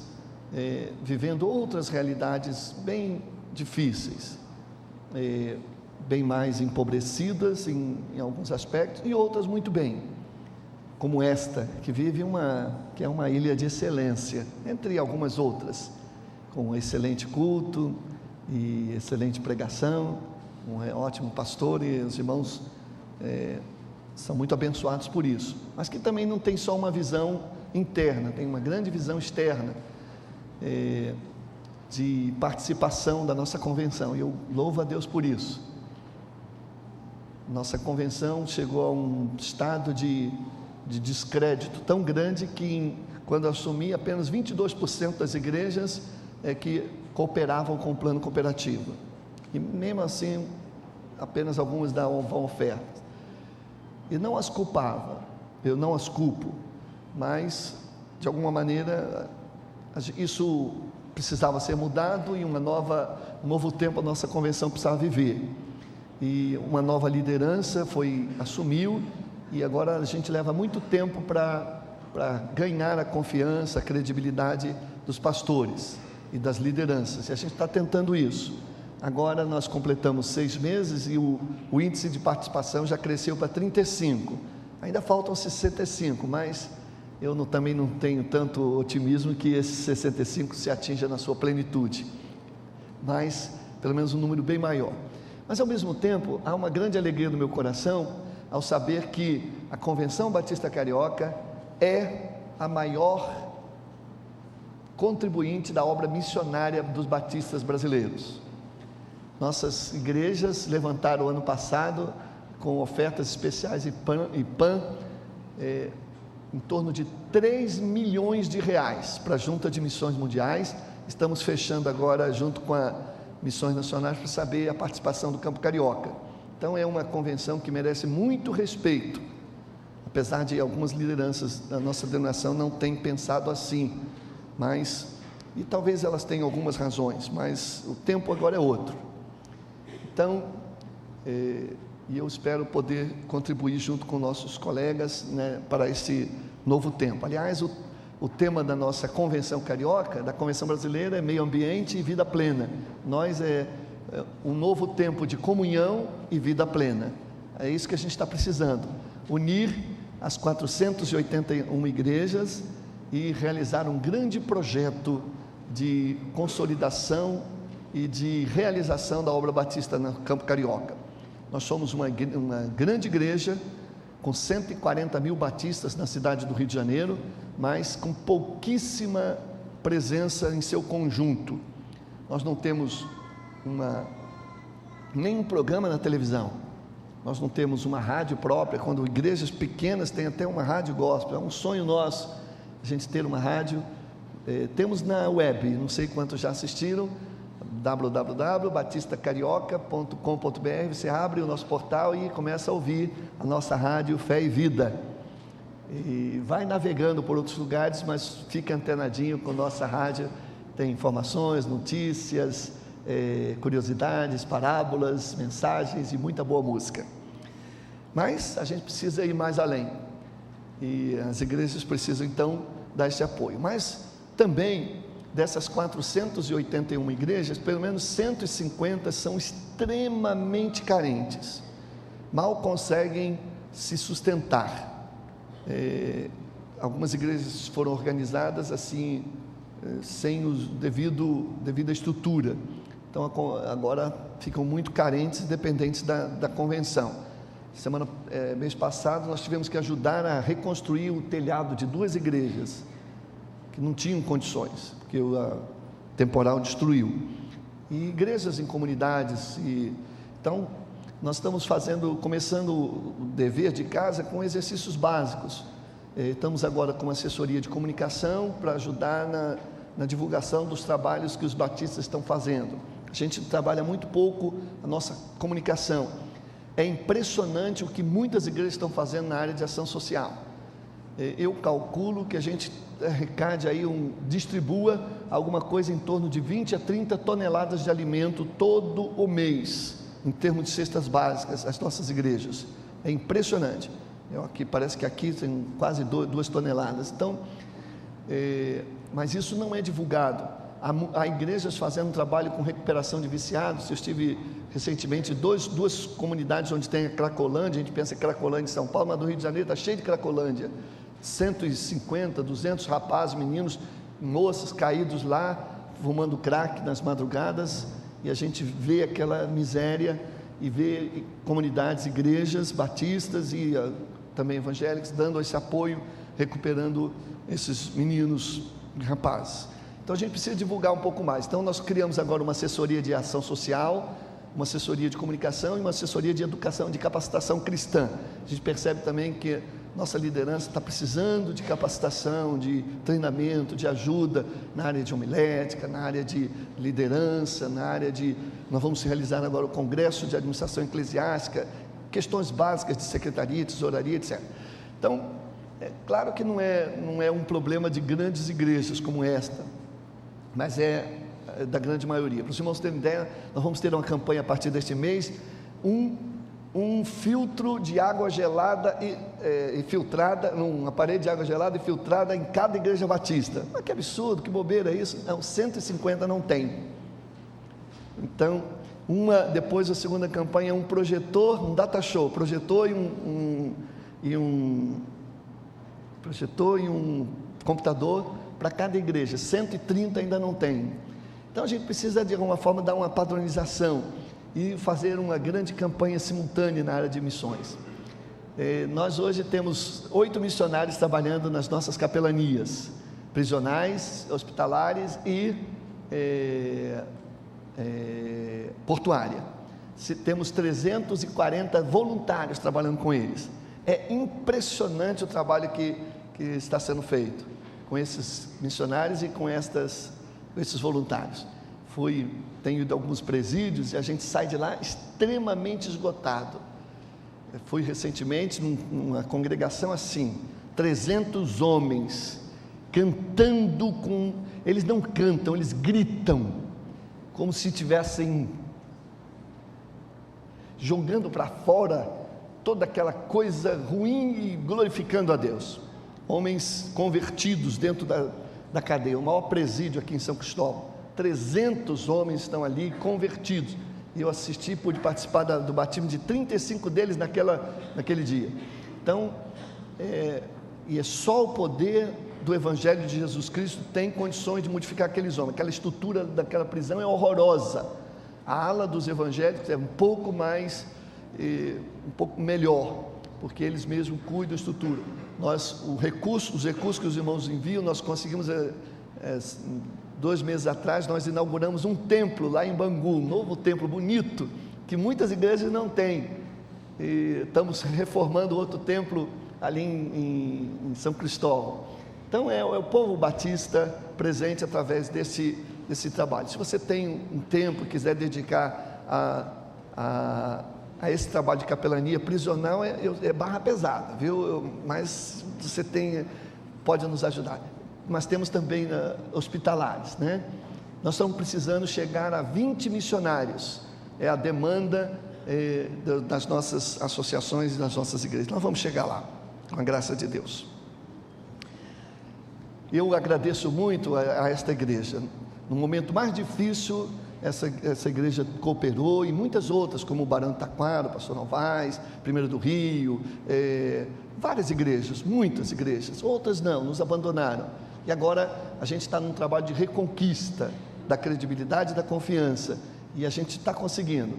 [SPEAKER 16] vivendo outras realidades bem difíceis, bem mais empobrecidas em alguns aspectos, e outras muito bem, como esta, que é uma ilha de excelência, entre algumas outras, com excelente culto e excelente pregação, um ótimo pastor, e os irmãos são muito abençoados por isso, mas que também não tem só uma visão interna, tem uma grande visão externa, de participação da nossa convenção, e eu louvo a Deus por isso. Nossa convenção chegou a um estado de descrédito tão grande que, quando assumi, apenas 22% das igrejas que cooperavam com o plano cooperativo, e mesmo assim apenas algumas davam ofertas, e não as culpava, eu não as culpo, mas de alguma maneira isso precisava ser mudado, e um novo tempo a nossa convenção precisava viver, e uma nova liderança assumiu, e agora a gente leva muito tempo para ganhar a confiança, a credibilidade dos pastores e das lideranças, e a gente está tentando isso. Agora nós completamos 6 meses e o índice de participação já cresceu para 35, ainda faltam 65, mas eu também não tenho tanto otimismo que esses 65 se atinja na sua plenitude, mas pelo menos um número bem maior. Mas ao mesmo tempo há uma grande alegria no meu coração ao saber que a Convenção Batista Carioca é a maior contribuinte da obra missionária dos batistas brasileiros. Nossas igrejas levantaram ano passado, com ofertas especiais e PAN, em torno de 3 milhões de reais para a Junta de Missões Mundiais. Estamos fechando agora junto com a Missões Nacionais para saber a participação do Campo Carioca. Então é uma convenção que merece muito respeito, apesar de algumas lideranças da nossa denominação não terem pensado assim, e talvez elas tenham algumas razões, mas o tempo agora é outro. Então, e eu espero poder contribuir junto com nossos colegas, para esse novo tempo. Aliás, o tema da nossa Convenção Carioca, da Convenção Brasileira, é meio ambiente e vida plena. Nós um novo tempo de comunhão e vida plena. É isso que a gente está precisando, unir as 481 igrejas e realizar um grande projeto de consolidação e de realização da obra batista no Campo Carioca. Nós somos uma grande igreja, com 140 mil batistas na cidade do Rio de Janeiro, mas com pouquíssima presença em seu conjunto. Nós não temos nenhum programa na televisão, nós não temos uma rádio própria, quando igrejas pequenas têm até uma rádio gospel. É um sonho nosso a gente ter uma rádio Temos na web, não sei quantos já assistiram, www.batistacarioca.com.br. Você abre o nosso portal e começa a ouvir a nossa rádio Fé e Vida. E vai navegando por outros lugares, mas fica antenadinho com nossa rádio. Tem informações, notícias, curiosidades, parábolas, mensagens e muita boa música. Mas a gente precisa ir mais além. E as igrejas precisam então dar esse apoio. Mas também dessas 481 igrejas, pelo menos 150 são extremamente carentes, mal conseguem se sustentar. Algumas igrejas foram organizadas assim, sem devida estrutura, então agora ficam muito carentes, dependentes da convenção. Mês passado nós tivemos que ajudar a reconstruir o telhado de 2 igrejas que não tinham condições, porque o temporal destruiu. E igrejas em comunidades. Então, nós estamos começando o dever de casa com exercícios básicos. Estamos agora com assessoria de comunicação para ajudar na divulgação dos trabalhos que os batistas estão fazendo. A gente trabalha muito pouco a nossa comunicação. É impressionante o que muitas igrejas estão fazendo na área de ação social. Eu calculo que a gente arrecade aí, distribua alguma coisa em torno de 20 a 30 toneladas de alimento todo o mês, em termos de cestas básicas, as nossas igrejas. É impressionante. Parece que aqui tem quase 2 toneladas. Então, mas isso não é divulgado. Há igrejas fazendo um trabalho com recuperação de viciados. Eu estive recentemente em 2 comunidades onde tem a Cracolândia. A gente pensa em Cracolândia em São Paulo, mas no Rio de Janeiro está cheio de Cracolândia. 150, 200 rapazes, meninos, moças caídos lá, fumando crack nas madrugadas, e a gente vê aquela miséria e vê comunidades, igrejas batistas e também evangélicas dando esse apoio, recuperando esses meninos e rapazes. Então a gente precisa divulgar um pouco mais. Então nós criamos agora uma assessoria de ação social, uma assessoria de comunicação e uma assessoria de educação, de capacitação cristã. A gente percebe também que nossa liderança está precisando de capacitação, de treinamento, de ajuda na área de homilética, na área de liderança, nós vamos realizar agora o Congresso de Administração Eclesiástica, questões básicas de secretaria, tesouraria, etc. Então, é claro que não é um problema de grandes igrejas como esta, mas é da grande maioria. Para os irmãos terem ideia, nós vamos ter uma campanha a partir deste mês, um filtro de água gelada e filtrada, uma parede de água gelada e filtrada em cada igreja batista. Mas que absurdo, que bobeira isso. Não, 150 não tem. Então, depois a segunda campanha é um projetor, um data show, projetor e um computador para cada igreja. 130 ainda não tem. Então a gente precisa de alguma forma dar uma padronização e fazer uma grande campanha simultânea na área de missões. Nós hoje temos 8 missionários trabalhando nas nossas capelanias, prisionais, hospitalares e portuária. Temos 340 voluntários trabalhando com eles. É impressionante o trabalho que está sendo feito com esses missionários e com esses voluntários. Tenho ido a alguns presídios e a gente sai de lá extremamente esgotado. Fui recentemente numa congregação assim, 300 homens cantando eles não cantam, eles gritam, como se estivessem jogando para fora toda aquela coisa ruim e glorificando a Deus. Homens convertidos dentro da cadeia, o maior presídio aqui em São Cristóvão. 300 homens estão ali convertidos. E eu pude participar do batismo de 35 deles naquele dia. Então, e é só o poder do Evangelho de Jesus Cristo tem condições de modificar aqueles homens. Aquela estrutura daquela prisão é horrorosa. A ala dos evangélicos é um pouco melhor, porque eles mesmos cuidam da estrutura. Os recursos que os irmãos enviam, nós conseguimos 2 meses atrás, nós inauguramos um templo lá em Bangu, um novo templo bonito, que muitas igrejas não têm. E estamos reformando outro templo ali em São Cristóvão. Então é o povo batista presente através desse trabalho. Se você tem um tempo e quiser dedicar a esse trabalho de capelania prisional, é barra pesada, viu? Mas você pode nos ajudar. Mas temos também hospitalares, né? Nós estamos precisando chegar a 20 missionários. É a demanda das nossas associações e das nossas igrejas. Nós vamos chegar lá, com a graça de Deus. Eu agradeço muito a esta igreja. No momento mais difícil, essa igreja cooperou, e muitas outras, como o Barão de Taquara, o Pastor Novaes, Primeiro do Rio, várias igrejas, muitas igrejas. Outras não, nos abandonaram. E agora a gente está num trabalho de reconquista da credibilidade e da confiança. E a gente está conseguindo.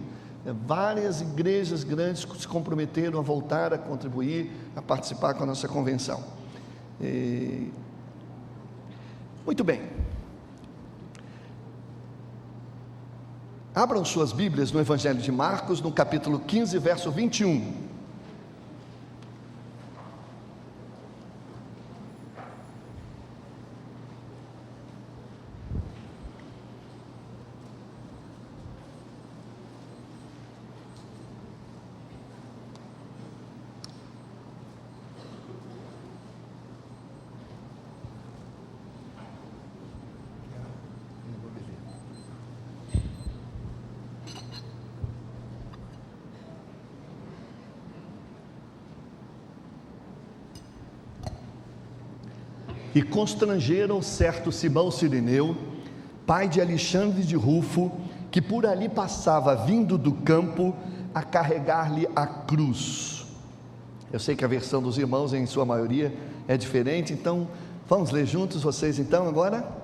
[SPEAKER 16] Várias igrejas grandes se comprometeram a voltar a contribuir, a participar com a nossa convenção. Muito bem. Abram suas Bíblias no Evangelho de Marcos, no capítulo 15, verso 21. E constrangeram certo Simão Cireneu, pai de Alexandre de Rufo, que por ali passava vindo do campo, a carregar-lhe a cruz. Eu sei que a versão dos irmãos, em sua maioria, é diferente, então vamos ler juntos vocês então agora?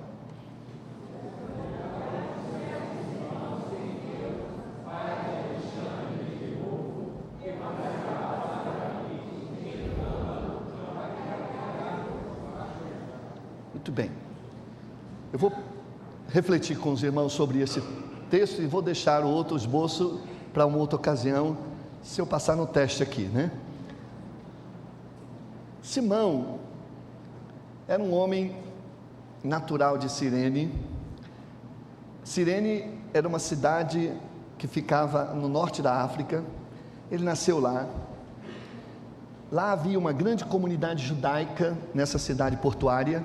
[SPEAKER 16] Muito bem, eu vou refletir com os irmãos sobre esse texto e vou deixar o outro esboço para uma outra ocasião, se eu passar no teste aqui, né? Simão era um homem natural de Cirene. Cirene era uma cidade que ficava no norte da África. Ele nasceu lá. Lá havia uma grande comunidade judaica nessa cidade portuária.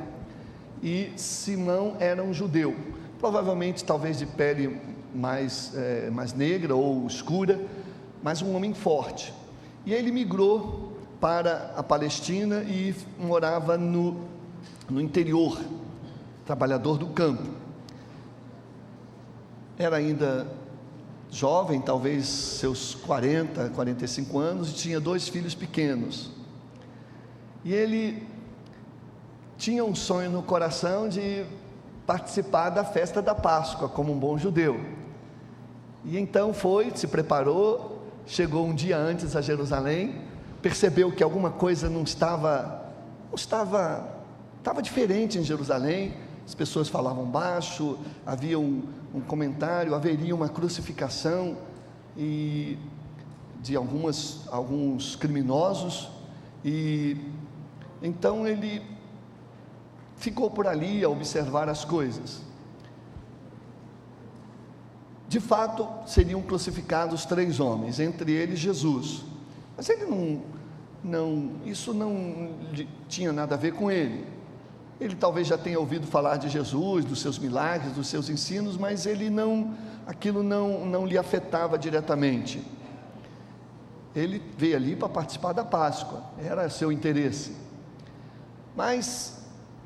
[SPEAKER 16] E Simão era um judeu, provavelmente talvez de pele mais negra ou escura, mas um homem forte. E ele migrou para a Palestina e morava no interior, trabalhador do campo. Era ainda jovem, talvez seus 40, 45 anos, e tinha 2 filhos pequenos. E ele tinha um sonho no coração de participar da festa da Páscoa, como um bom judeu. E então se preparou, chegou um dia antes a Jerusalém, percebeu que alguma coisa estava diferente em Jerusalém. As pessoas falavam baixo, havia um comentário, haveria uma crucificação de alguns criminosos, e então ele ficou por ali a observar as coisas. De fato, seriam crucificados 3 homens, entre eles Jesus. Mas ele isso não tinha nada a ver com ele. Ele talvez já tenha ouvido falar de Jesus, dos seus milagres, dos seus ensinos, mas aquilo não lhe afetava diretamente. Ele veio ali para participar da Páscoa, era seu interesse. Mas,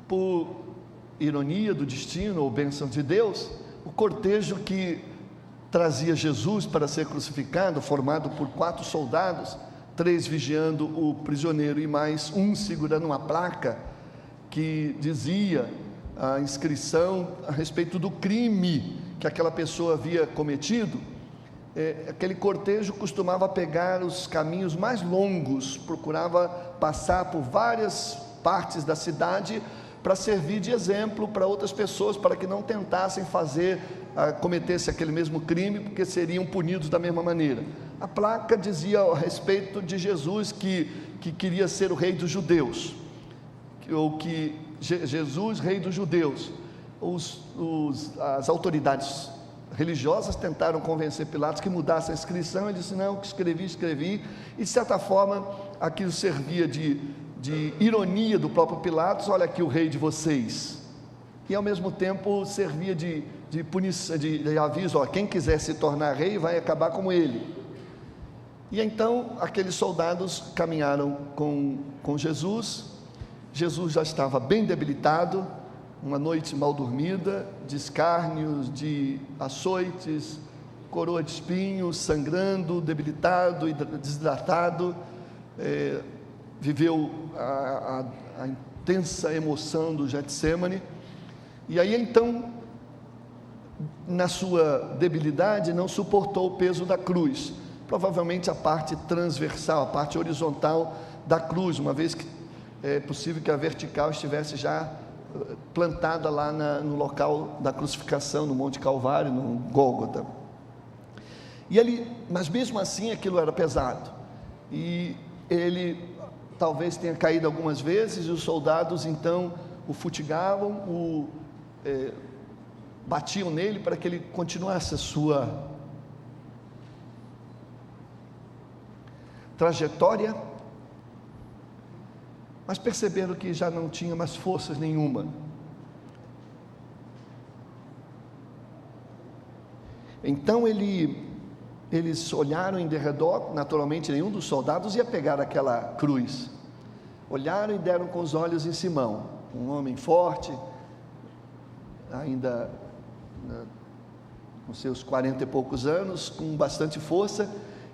[SPEAKER 16] por ironia do destino ou bênção de Deus, o cortejo que trazia Jesus para ser crucificado, formado por 4 soldados, 3 vigiando o prisioneiro e mais um segurando uma placa que dizia a inscrição a respeito do crime que aquela pessoa havia cometido. Aquele cortejo costumava pegar os caminhos mais longos, procurava passar por várias partes da cidade para servir de exemplo para outras pessoas, para que não tentassem cometesse aquele mesmo crime, porque seriam punidos da mesma maneira. A placa dizia a respeito de Jesus que queria ser o rei dos judeus, ou que Jesus, rei dos judeus. As autoridades religiosas tentaram convencer Pilatos que mudasse a inscrição. Ele disse: não, que escrevi, e de certa forma aquilo servia de ironia do próprio Pilatos: olha aqui o rei de vocês, e ao mesmo tempo servia de punição, de aviso: ó, quem quiser se tornar rei vai acabar como ele. E então aqueles soldados caminharam com Jesus. Jesus já estava bem debilitado, uma noite mal dormida, de escárnios, de açoites, coroa de espinhos, sangrando, debilitado e desidratado. Viveu a intensa emoção do Getsêmani. E aí então, na sua debilidade, não suportou o peso da cruz, provavelmente a parte transversal, a parte horizontal da cruz, uma vez que é possível que a vertical estivesse já plantada lá no local da crucificação, no Monte Calvário, no Gólgota. Mas mesmo assim aquilo era pesado, e ele talvez tenha caído algumas vezes, e os soldados então o futigavam, batiam nele para que ele continuasse a sua trajetória, mas perceberam que já não tinha mais forças nenhuma. Então eles olharam em derredor. Naturalmente nenhum dos soldados ia pegar aquela cruz. Olharam e deram com os olhos em Simão, um homem forte, ainda com seus 40 e poucos anos, com bastante força,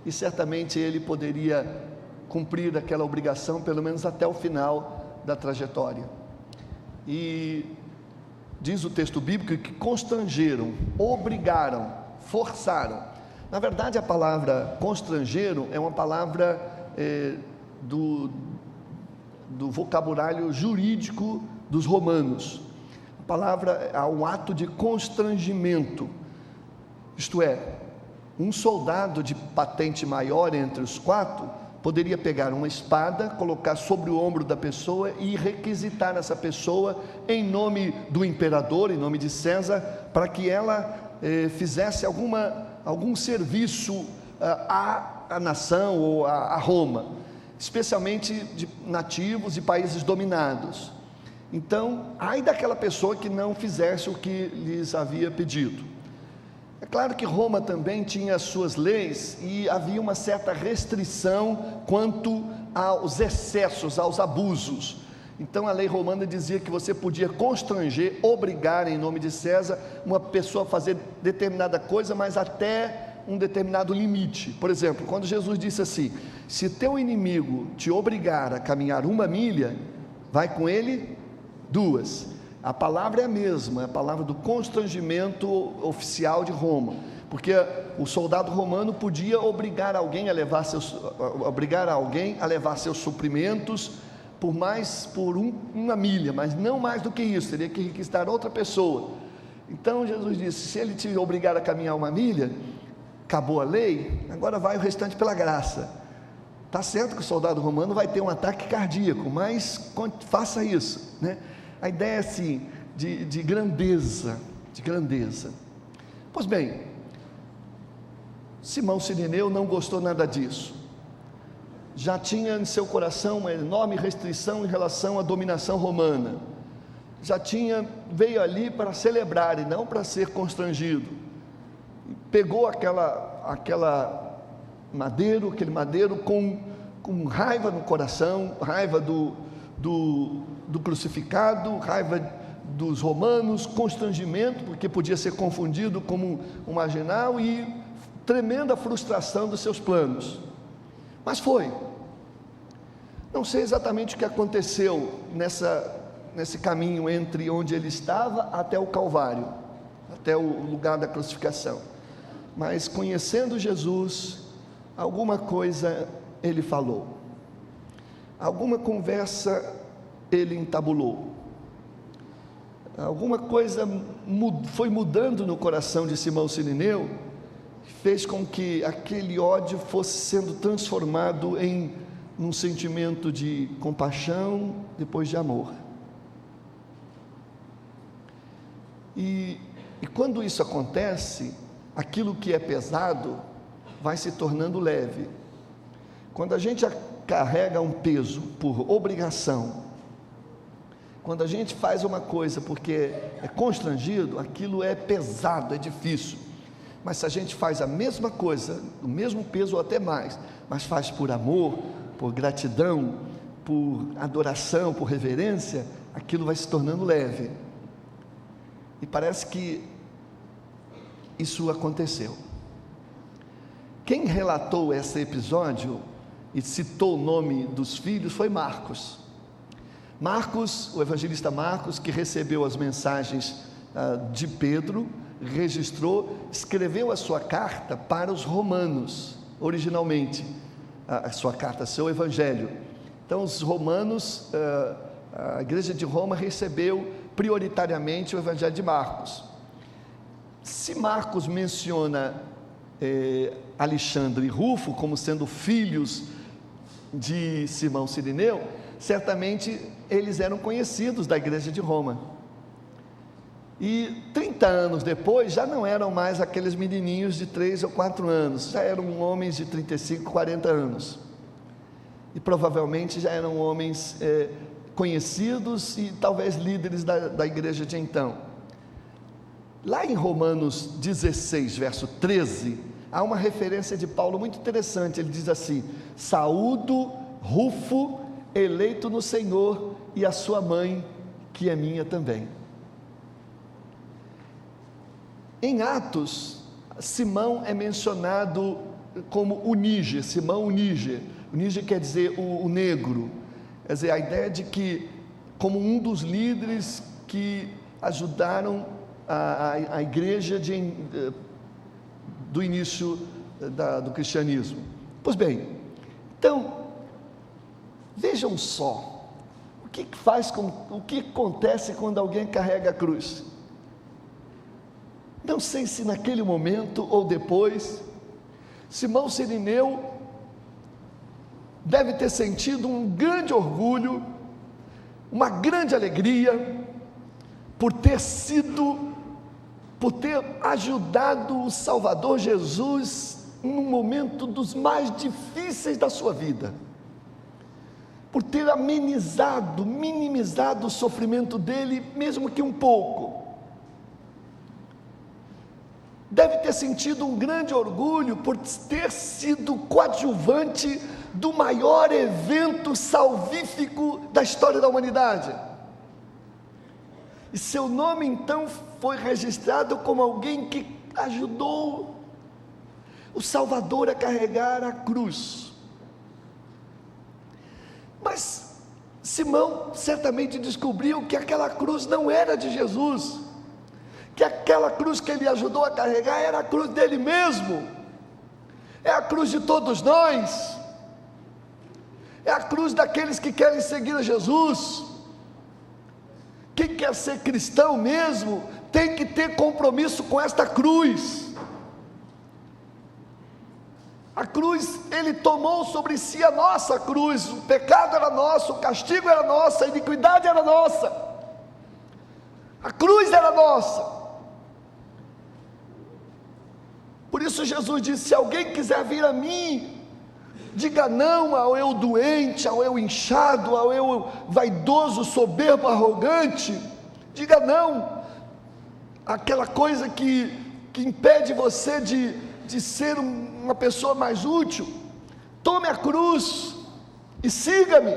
[SPEAKER 16] e certamente ele poderia cumprir aquela obrigação, pelo menos até o final da trajetória. E diz o texto bíblico que constrangeram, obrigaram, forçaram. Na verdade, a palavra constrangeram é uma palavra do vocabulário jurídico dos romanos. A palavra é um ato de constrangimento, isto é, um soldado de patente maior entre os quatro poderia pegar uma espada, colocar sobre o ombro da pessoa e requisitar essa pessoa em nome do imperador, em nome de César, para que ela fizesse algum serviço à nação ou a Roma, especialmente de nativos e países dominados. Então, ai daquela pessoa que não fizesse o que lhes havia pedido. É claro que Roma também tinha as suas leis e havia uma certa restrição quanto aos excessos, aos abusos. Então a lei romana dizia que você podia constranger, obrigar em nome de César uma pessoa a fazer determinada coisa, mas até um determinado limite. Por exemplo, quando Jesus disse assim: se teu inimigo te obrigar a caminhar 1 milha, vai com ele 2. A palavra é a mesma, é a palavra do constrangimento oficial de Roma, porque o soldado romano podia obrigar alguém a levar seus suprimentos por 1 milha, mas não mais do que isso, teria que requisitar outra pessoa. Então Jesus disse: se ele te obrigar a caminhar 1 milha, acabou a lei, agora vai o restante pela graça. Está certo que o soldado romano vai ter um ataque cardíaco, mas faça isso, né? A ideia é assim, de grandeza, Pois bem, Simão Sirineu não gostou nada disso. Já tinha em seu coração uma enorme restrição em relação à dominação romana. Veio ali para celebrar e não para ser constrangido. Pegou aquele madeiro com raiva no coração, raiva do crucificado, raiva dos romanos, constrangimento, porque podia ser confundido como um marginal, e tremenda frustração dos seus planos. Mas foi. Não sei exatamente o que aconteceu nesse caminho entre onde ele estava até o Calvário, até o lugar da crucificação, mas conhecendo Jesus, alguma coisa ele falou, alguma conversa ele entabulou, alguma coisa foi mudando no coração de Simão Sirineu, fez com que aquele ódio fosse sendo transformado em um sentimento de compaixão, depois de amor. E quando isso acontece, aquilo que é pesado vai se tornando leve. Quando a gente carrega um peso por obrigação, quando a gente faz uma coisa porque é constrangido, aquilo é pesado, é difícil. Mas se a gente faz a mesma coisa, o mesmo peso ou até mais, mas faz por amor, por gratidão, por adoração, por reverência, aquilo vai se tornando leve. E parece que isso aconteceu. Quem relatou esse episódio e citou o nome dos filhos foi Marcos. Marcos, o evangelista Marcos, que recebeu as mensagens de Pedro, registrou, escreveu a sua carta para os romanos, originalmente, a sua carta, seu evangelho. Então, os romanos, a igreja de Roma recebeu prioritariamente o evangelho de Marcos. Se Marcos menciona Alexandre e Rufo como sendo filhos de Simão Cirineu, certamente eles eram conhecidos da igreja de Roma. E 30 anos depois, já não eram mais aqueles menininhos de 3 ou 4 anos, já eram homens de 35, 40 anos. E provavelmente já eram homens conhecidos e talvez líderes da igreja de então. Lá em Romanos 16, verso 13, há uma referência de Paulo muito interessante. Ele diz assim: saúdo Rufo, eleito no Senhor, e a sua mãe, que é minha também. Em Atos, Simão é mencionado como o Níger, Simão o Níger. O Níger quer dizer o negro, quer dizer, a ideia de que, como um dos líderes que ajudaram a igreja do início do cristianismo. Pois bem, então, vejam só, o que acontece quando alguém carrega a cruz? Não sei se naquele momento ou depois, Simão Cirineu deve ter sentido um grande orgulho, uma grande alegria, por ter ajudado o Salvador Jesus num momento dos mais difíceis da sua vida, por ter amenizado, minimizado o sofrimento dele, mesmo que um pouco. Deve ter sentido um grande orgulho por ter sido coadjuvante do maior evento salvífico da história da humanidade. E seu nome então foi registrado como alguém que ajudou o Salvador a carregar a cruz. Mas Simão certamente descobriu que aquela cruz não era de Jesus, que aquela cruz que ele ajudou a carregar era a cruz dele mesmo, é a cruz de todos nós, é a cruz daqueles que querem seguir a Jesus. Quem quer ser cristão mesmo, tem que ter compromisso com esta cruz. A cruz, ele tomou sobre si a nossa cruz, o pecado era nosso, o castigo era nosso, a iniquidade era nossa, a cruz era nossa. Por isso Jesus disse: se alguém quiser vir a mim, diga não ao eu doente, ao eu inchado, ao eu vaidoso, soberbo, arrogante. Diga não àquela coisa que impede você de ser uma pessoa mais útil. Tome a cruz e siga-me.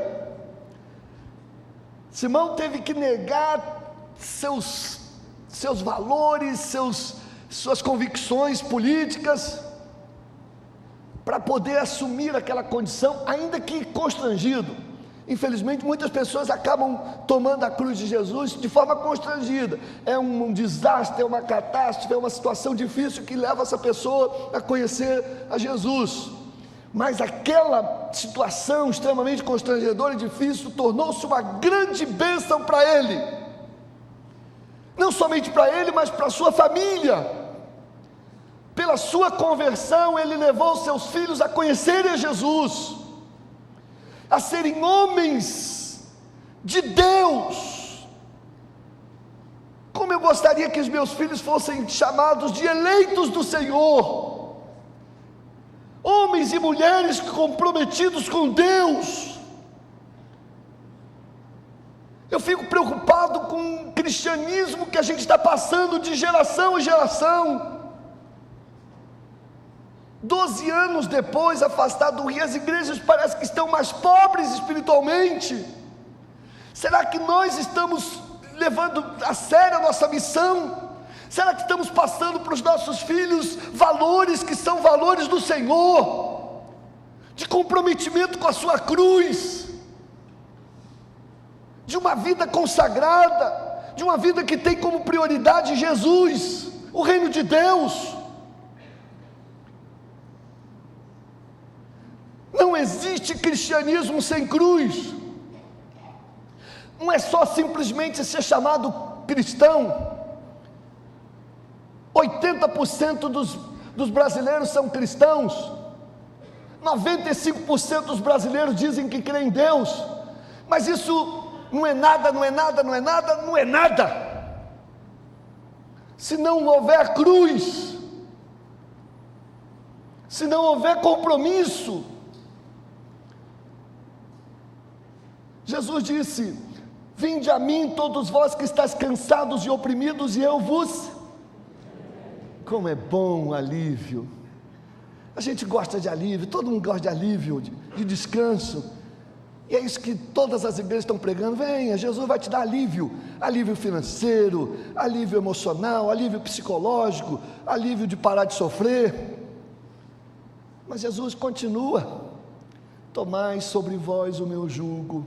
[SPEAKER 16] Simão teve que negar seus valores, suas convicções políticas, para poder assumir aquela condição, ainda que constrangido. Infelizmente, muitas pessoas acabam tomando a cruz de Jesus de forma constrangida. É um desastre, é uma catástrofe, é uma situação difícil que leva essa pessoa a conhecer a Jesus. Mas aquela situação extremamente constrangedora e difícil tornou-se uma grande bênção para ele. Não somente para ele, mas para a sua família. Pela sua conversão, ele levou seus filhos a conhecerem a Jesus, a serem homens de Deus. Como eu gostaria que os meus filhos fossem chamados de eleitos do Senhor, homens e mulheres comprometidos com Deus. Eu fico preocupado com o cristianismo que a gente está passando de geração em geração. 12 anos depois, afastado do Rio, as igrejas parecem que estão mais pobres espiritualmente. Será que nós estamos levando a sério a nossa missão? Será que estamos passando para os nossos filhos valores que são valores do Senhor, de comprometimento com a sua cruz, de uma vida consagrada, de uma vida que tem como prioridade Jesus, o reino de Deus? Não existe cristianismo sem cruz. Não é só simplesmente ser chamado cristão. 80% dos brasileiros são cristãos. 95% dos brasileiros dizem que creem em Deus. Mas isso não é nada, não é nada, não é nada, não é nada. Se não houver cruz, se não houver compromisso. Jesus disse: vinde a mim todos vós que estáis cansados e oprimidos, e eu vos... Como é bom o alívio. A gente gosta de alívio, todo mundo gosta de alívio, de descanso. E é isso que todas as igrejas estão pregando. Venha, Jesus vai te dar alívio. Alívio financeiro, alívio emocional, alívio psicológico, alívio de parar de sofrer. Mas Jesus continua: tomai sobre vós o meu jugo.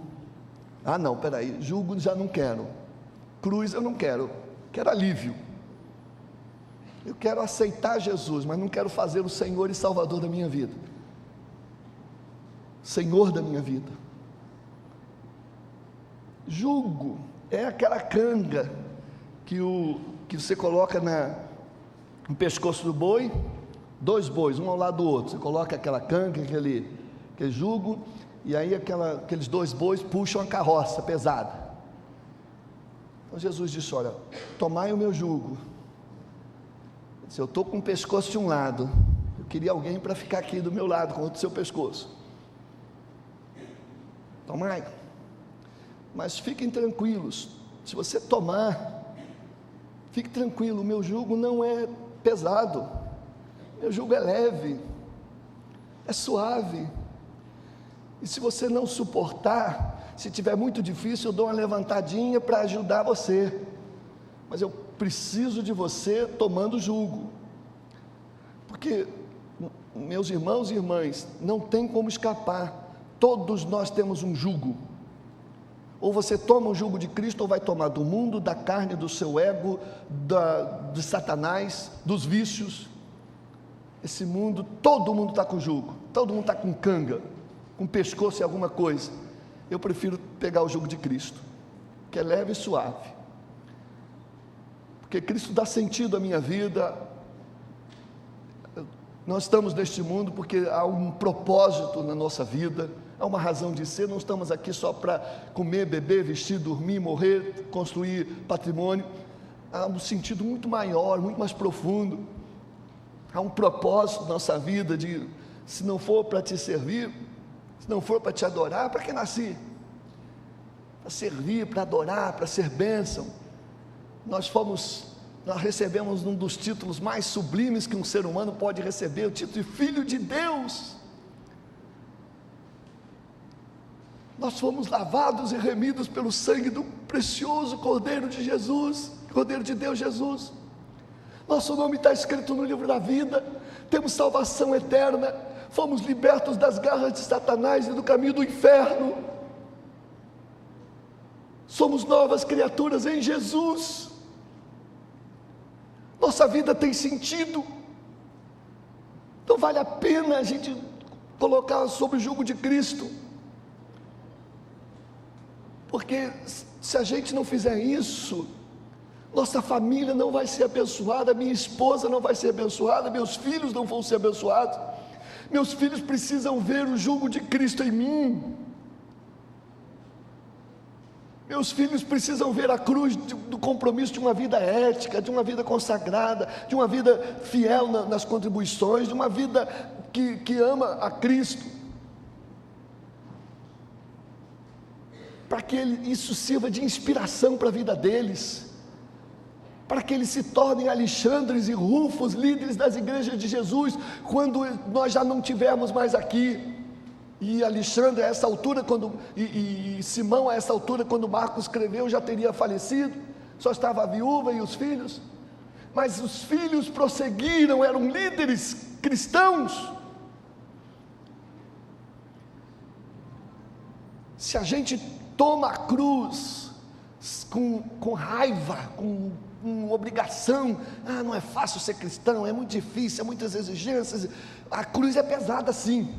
[SPEAKER 16] Ah não, peraí, jugo já não quero, cruz eu não quero, quero alívio. Eu quero aceitar Jesus, mas não quero fazer o Senhor e Salvador da minha vida, Senhor da minha vida. Jugo é aquela canga que você coloca no pescoço do boi, 2 bois, um ao lado do outro. Você coloca aquela canga, aquele jugo, e aí aqueles 2 bois puxam a carroça pesada. Então Jesus disse: olha, tomai o meu jugo. Eu estou com o pescoço de um lado, eu queria alguém para ficar aqui do meu lado, com o seu pescoço. Tomai. Mas fiquem tranquilos, se você tomar, fique tranquilo, o meu jugo não é pesado, meu jugo é leve, é suave. E se você não suportar, se tiver muito difícil, eu dou uma levantadinha para ajudar você. Mas eu preciso de você tomando jugo. Porque, meus irmãos e irmãs, não tem como escapar. Todos nós temos um jugo. Ou você toma o jugo de Cristo, ou vai tomar do mundo, da carne, do seu ego, de Satanás, dos vícios. Esse mundo, todo mundo está com jugo, todo mundo está com canga, com pescoço e alguma coisa. Eu prefiro pegar o jugo de Cristo, que é leve e suave, porque Cristo dá sentido à minha vida. Nós estamos neste mundo porque há um propósito na nossa vida, há uma razão de ser. Não estamos aqui só para comer, beber, vestir, dormir, morrer, construir patrimônio. Há um sentido muito maior, muito mais profundo. Há um propósito na nossa vida de, se não for para te servir, se não for para te adorar, para que nasci? Para servir, para adorar, para ser bênção. Nós recebemos um dos títulos mais sublimes que um ser humano pode receber, o título de Filho de Deus. Nós fomos lavados e remidos pelo sangue do precioso Cordeiro de Jesus, Cordeiro de Deus Jesus. Nosso nome está escrito no livro da vida, temos salvação eterna, fomos libertos das garras de Satanás e do caminho do inferno. Somos novas criaturas em Jesus. Nossa vida tem sentido. Então vale a pena a gente colocar sob o jugo de Cristo, porque se a gente não fizer isso, nossa família não vai ser abençoada, minha esposa não vai ser abençoada, meus filhos não vão ser abençoados. Meus filhos precisam ver o jugo de Cristo em mim. Meus filhos precisam ver a cruz do compromisso de uma vida ética, de uma vida consagrada, de uma vida fiel nas contribuições, de uma vida que ama a Cristo. Para que isso sirva de inspiração para a vida deles, para que eles se tornem Alexandres e Rufos, líderes das igrejas de Jesus, quando nós já não tivermos mais aqui. E Alexandre, a essa altura, e Simão, a essa altura, quando Marcos escreveu, já teria falecido, só estava a viúva e os filhos. Mas os filhos prosseguiram, eram líderes cristãos. Se a gente toma a cruz com raiva, com obrigação, não é fácil ser cristão, é muito difícil, é muitas exigências, a cruz é pesada sim.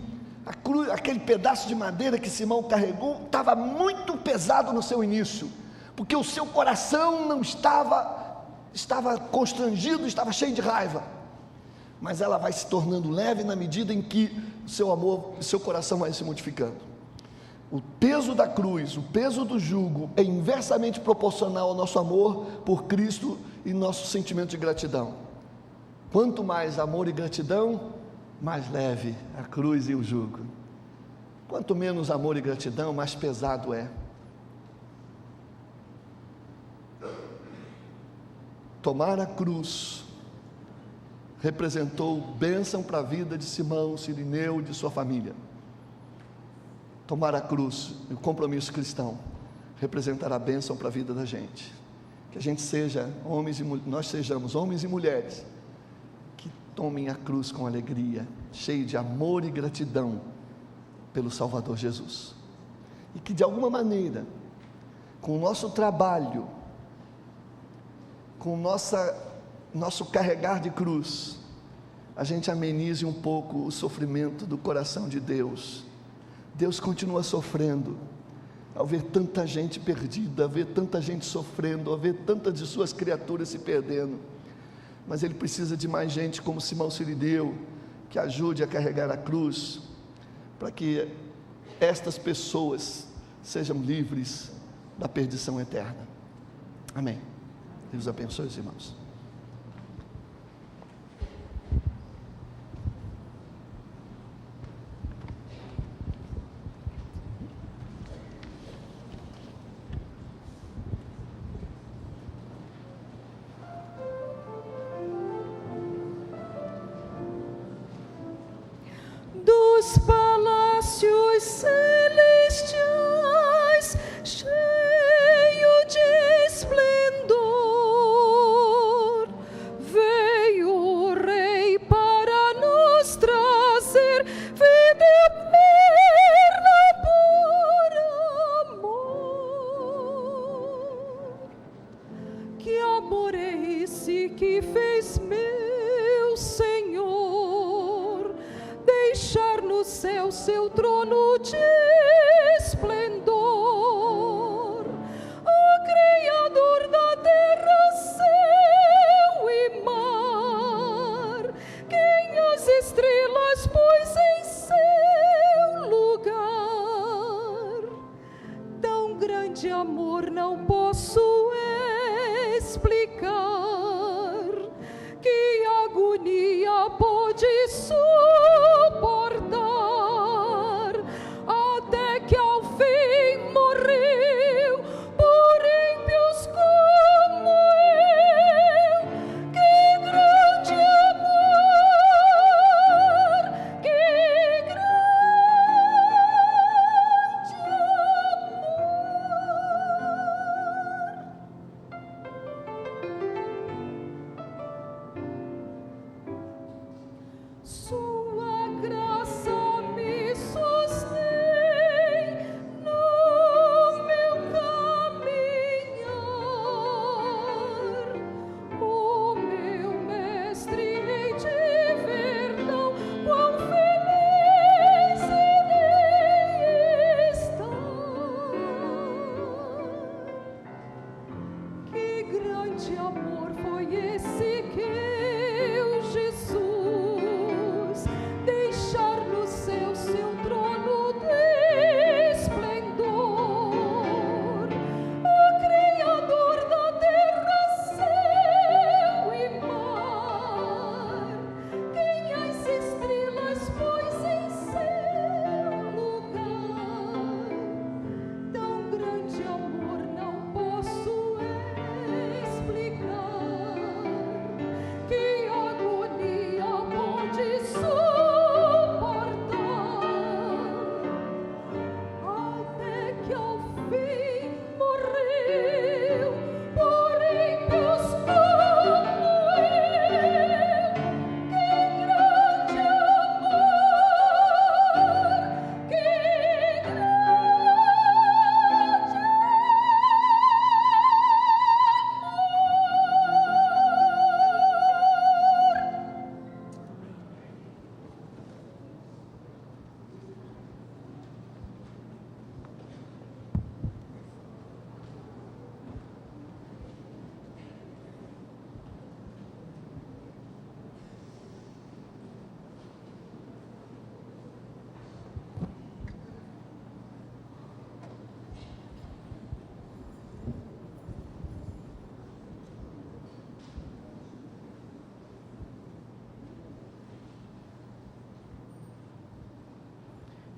[SPEAKER 16] A cruz, aquele pedaço de madeira que Simão carregou, estava muito pesado no seu início, porque o seu coração não estava constrangido, estava cheio de raiva, mas ela vai se tornando leve na medida em que o seu amor, o seu coração vai se modificando. O peso da cruz, o peso do jugo é inversamente proporcional ao nosso amor por Cristo e nosso sentimento de gratidão. Quanto mais amor e gratidão, mais leve a cruz e o jugo. Quanto menos amor e gratidão, mais pesado é. Tomar a cruz representou bênção para a vida de Simão, Cirineu e de sua família. Tomar a cruz e o compromisso cristão representará a bênção para a vida da gente. Que a gente seja nós sejamos homens e mulheres que tomem a cruz com alegria, cheio de amor e gratidão pelo Salvador Jesus. E que de alguma maneira, com o nosso trabalho, com o nosso carregar de cruz, a gente amenize um pouco o sofrimento do coração de Deus. Deus continua sofrendo, ao ver tanta gente perdida, ao ver tanta gente sofrendo, ao ver tantas de suas criaturas se perdendo, mas Ele precisa de mais gente como Simão Cirineu, que ajude a carregar a cruz, para que estas pessoas sejam livres da perdição eterna. Amém. Deus abençoe os irmãos.
[SPEAKER 13] Dos palácios celestiais, cheio de esplendor, veio o Rei para nos trazer vida eterna por amor. Que amor é esse que fez meu Senhor deixar no céu seu trono de esplendor, o Criador da terra, céu e mar, quem as estrelas pôs em seu lugar. Tão grande amor não posso explicar, que agonia pôde suportar, até que ao fim morreu por ímpios como eu. Que grande amor, que grande Sua graça me sustém no meu caminhar. O meu mestre hei de ver, não quão feliz irei estar. Que grande amor foi esse que eu, Jesus, deixar no céu seu trono de esplendor, o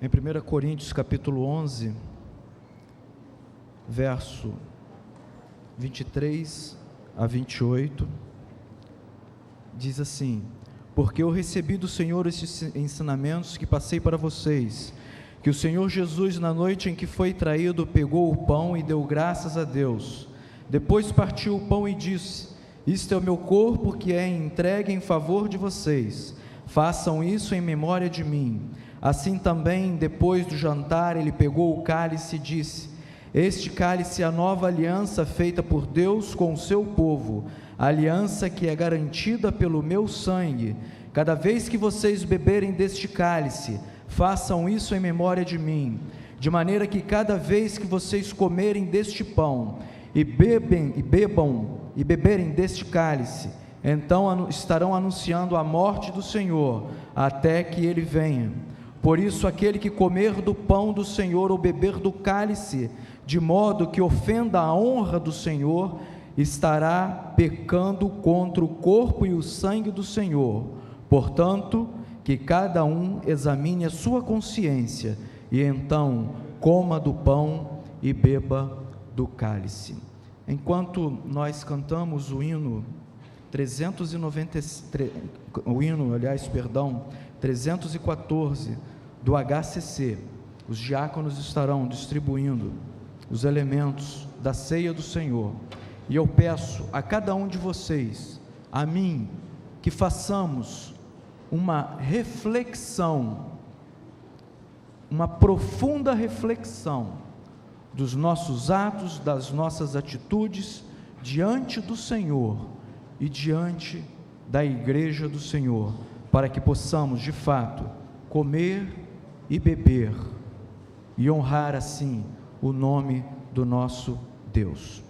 [SPEAKER 1] Em 1 Coríntios capítulo 11, verso 23 a 28, diz assim: porque eu recebi do Senhor estes ensinamentos que passei para vocês, que o Senhor Jesus, na noite em que foi traído, pegou o pão e deu graças a Deus. Depois partiu o pão e disse: isto é o meu corpo que é entregue em favor de vocês. Façam isso em memória de mim. Assim também, depois do jantar, ele pegou o cálice e disse: este cálice é a nova aliança feita por Deus com o seu povo, a aliança que é garantida pelo meu sangue. Cada vez que vocês beberem deste cálice, façam isso em memória de mim, de maneira que cada vez que vocês comerem deste pão e beberem deste cálice, então estarão anunciando a morte do Senhor, até que Ele venha. Por isso, aquele que comer do pão do Senhor ou beber do cálice, de modo que ofenda a honra do Senhor, estará pecando contra o corpo e o sangue do Senhor. Portanto, que cada um examine a sua consciência, e então coma do pão e beba do cálice. Enquanto nós cantamos o hino 314 do HCC, os diáconos estarão distribuindo os elementos da ceia do Senhor, e eu peço a cada um de vocês, a mim, que façamos uma reflexão, uma profunda reflexão dos nossos atos, das nossas atitudes diante do Senhor e diante da igreja do Senhor, para que possamos de fato comer e beber e honrar assim o nome do nosso Deus.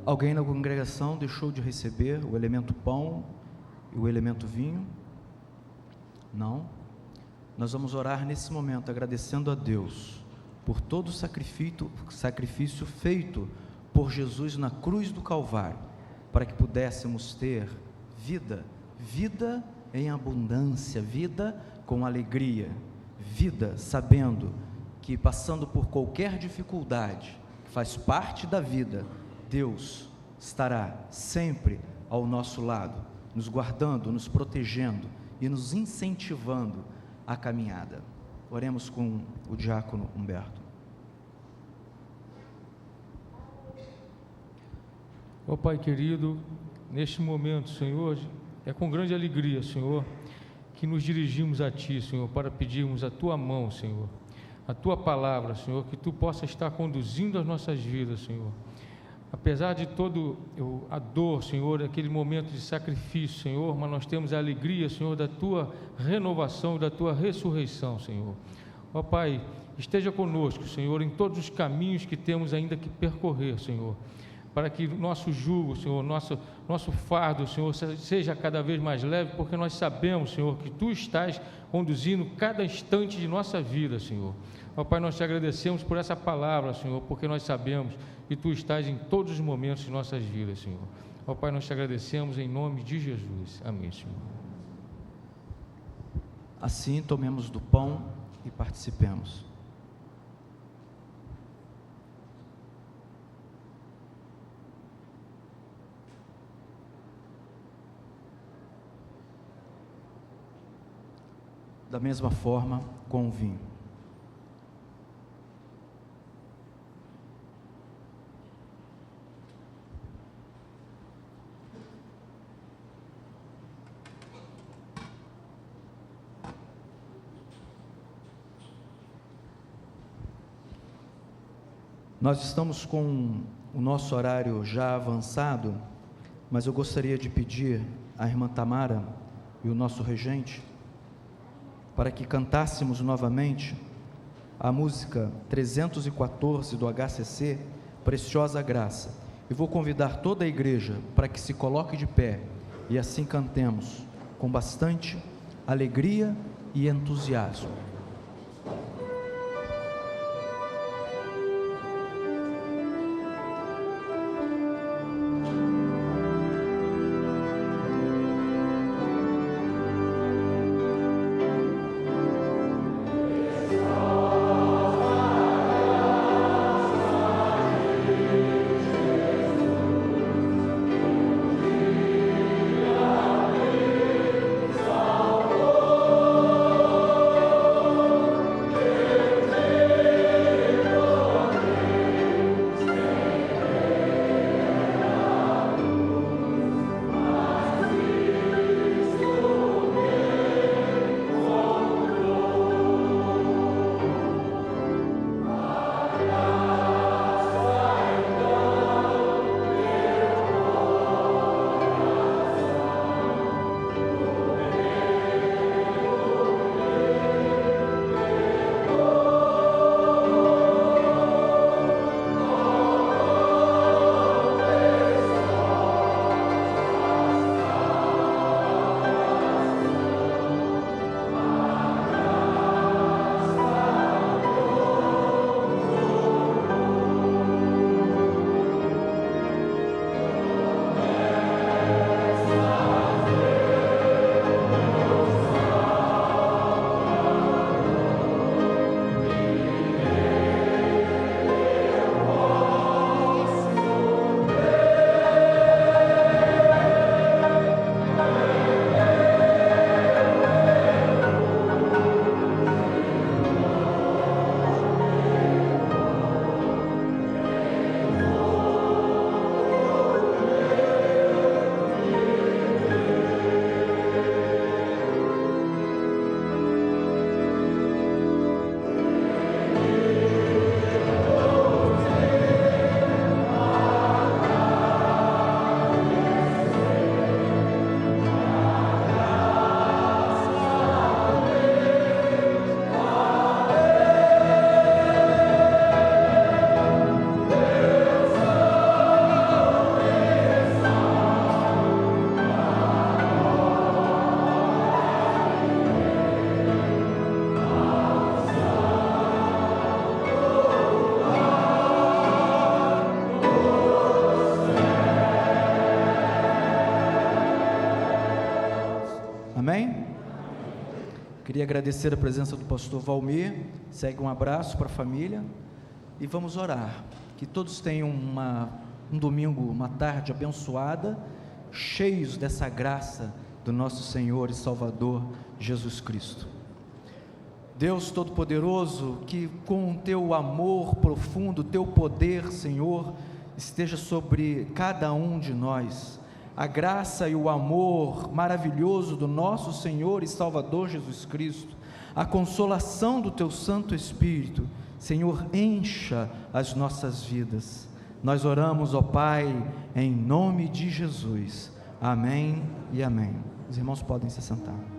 [SPEAKER 1] Alguém na congregação deixou de receber o elemento pão e o elemento vinho? Não? Nós vamos orar nesse momento, agradecendo a Deus por todo o sacrifício feito por Jesus na cruz do Calvário, para que pudéssemos ter vida em abundância, vida com alegria, vida sabendo que, passando por qualquer dificuldade que faz parte da vida, Deus estará sempre ao nosso lado, nos guardando, nos protegendo e nos incentivando a caminhada. Oremos com o diácono Humberto.
[SPEAKER 17] Ó Pai querido, neste momento, Senhor, é com grande alegria, Senhor, que nos dirigimos a Ti, Senhor, para pedirmos a Tua mão, Senhor, a Tua palavra, Senhor, que Tu possa estar conduzindo as nossas vidas, Senhor. Apesar de toda a dor, Senhor, aquele momento de sacrifício, Senhor, mas nós temos a alegria, Senhor, da Tua renovação, da Tua ressurreição, Senhor. Ó Pai, esteja conosco, Senhor, em todos os caminhos que temos ainda que percorrer, Senhor, para que nosso jugo, Senhor, nosso fardo, Senhor, seja cada vez mais leve, porque nós sabemos, Senhor, que Tu estás conduzindo cada instante de nossa vida, Senhor. Ó Pai, nós Te agradecemos por essa palavra, Senhor, porque nós sabemos que Tu estás em todos os momentos de nossas vidas, Senhor. Ó Pai, nós Te agradecemos em nome de Jesus. Amém, Senhor.
[SPEAKER 1] Assim, tomemos do pão e participemos. Da mesma forma com o vinho. Nós estamos com o nosso horário já avançado, mas eu gostaria de pedir à irmã Tamara e o nosso regente para que cantássemos novamente a música 314 do HCC, Preciosa Graça. E vou convidar toda a igreja para que se coloque de pé e assim cantemos com bastante alegria e entusiasmo.
[SPEAKER 12] Oh
[SPEAKER 1] Queria agradecer a presença do pastor Valmir. Segue um abraço para a família e vamos orar. Que todos tenham um domingo, uma tarde abençoada, cheios dessa graça do nosso Senhor e Salvador Jesus Cristo. Deus Todo-Poderoso, que com o teu amor profundo, teu poder, Senhor, esteja sobre cada um de nós. A graça e o amor maravilhoso do nosso Senhor e Salvador Jesus Cristo, a consolação do teu Santo Espírito, Senhor, encha as nossas vidas. Nós oramos, ó Pai, em nome de Jesus. Amém e amém. Os irmãos podem se sentar.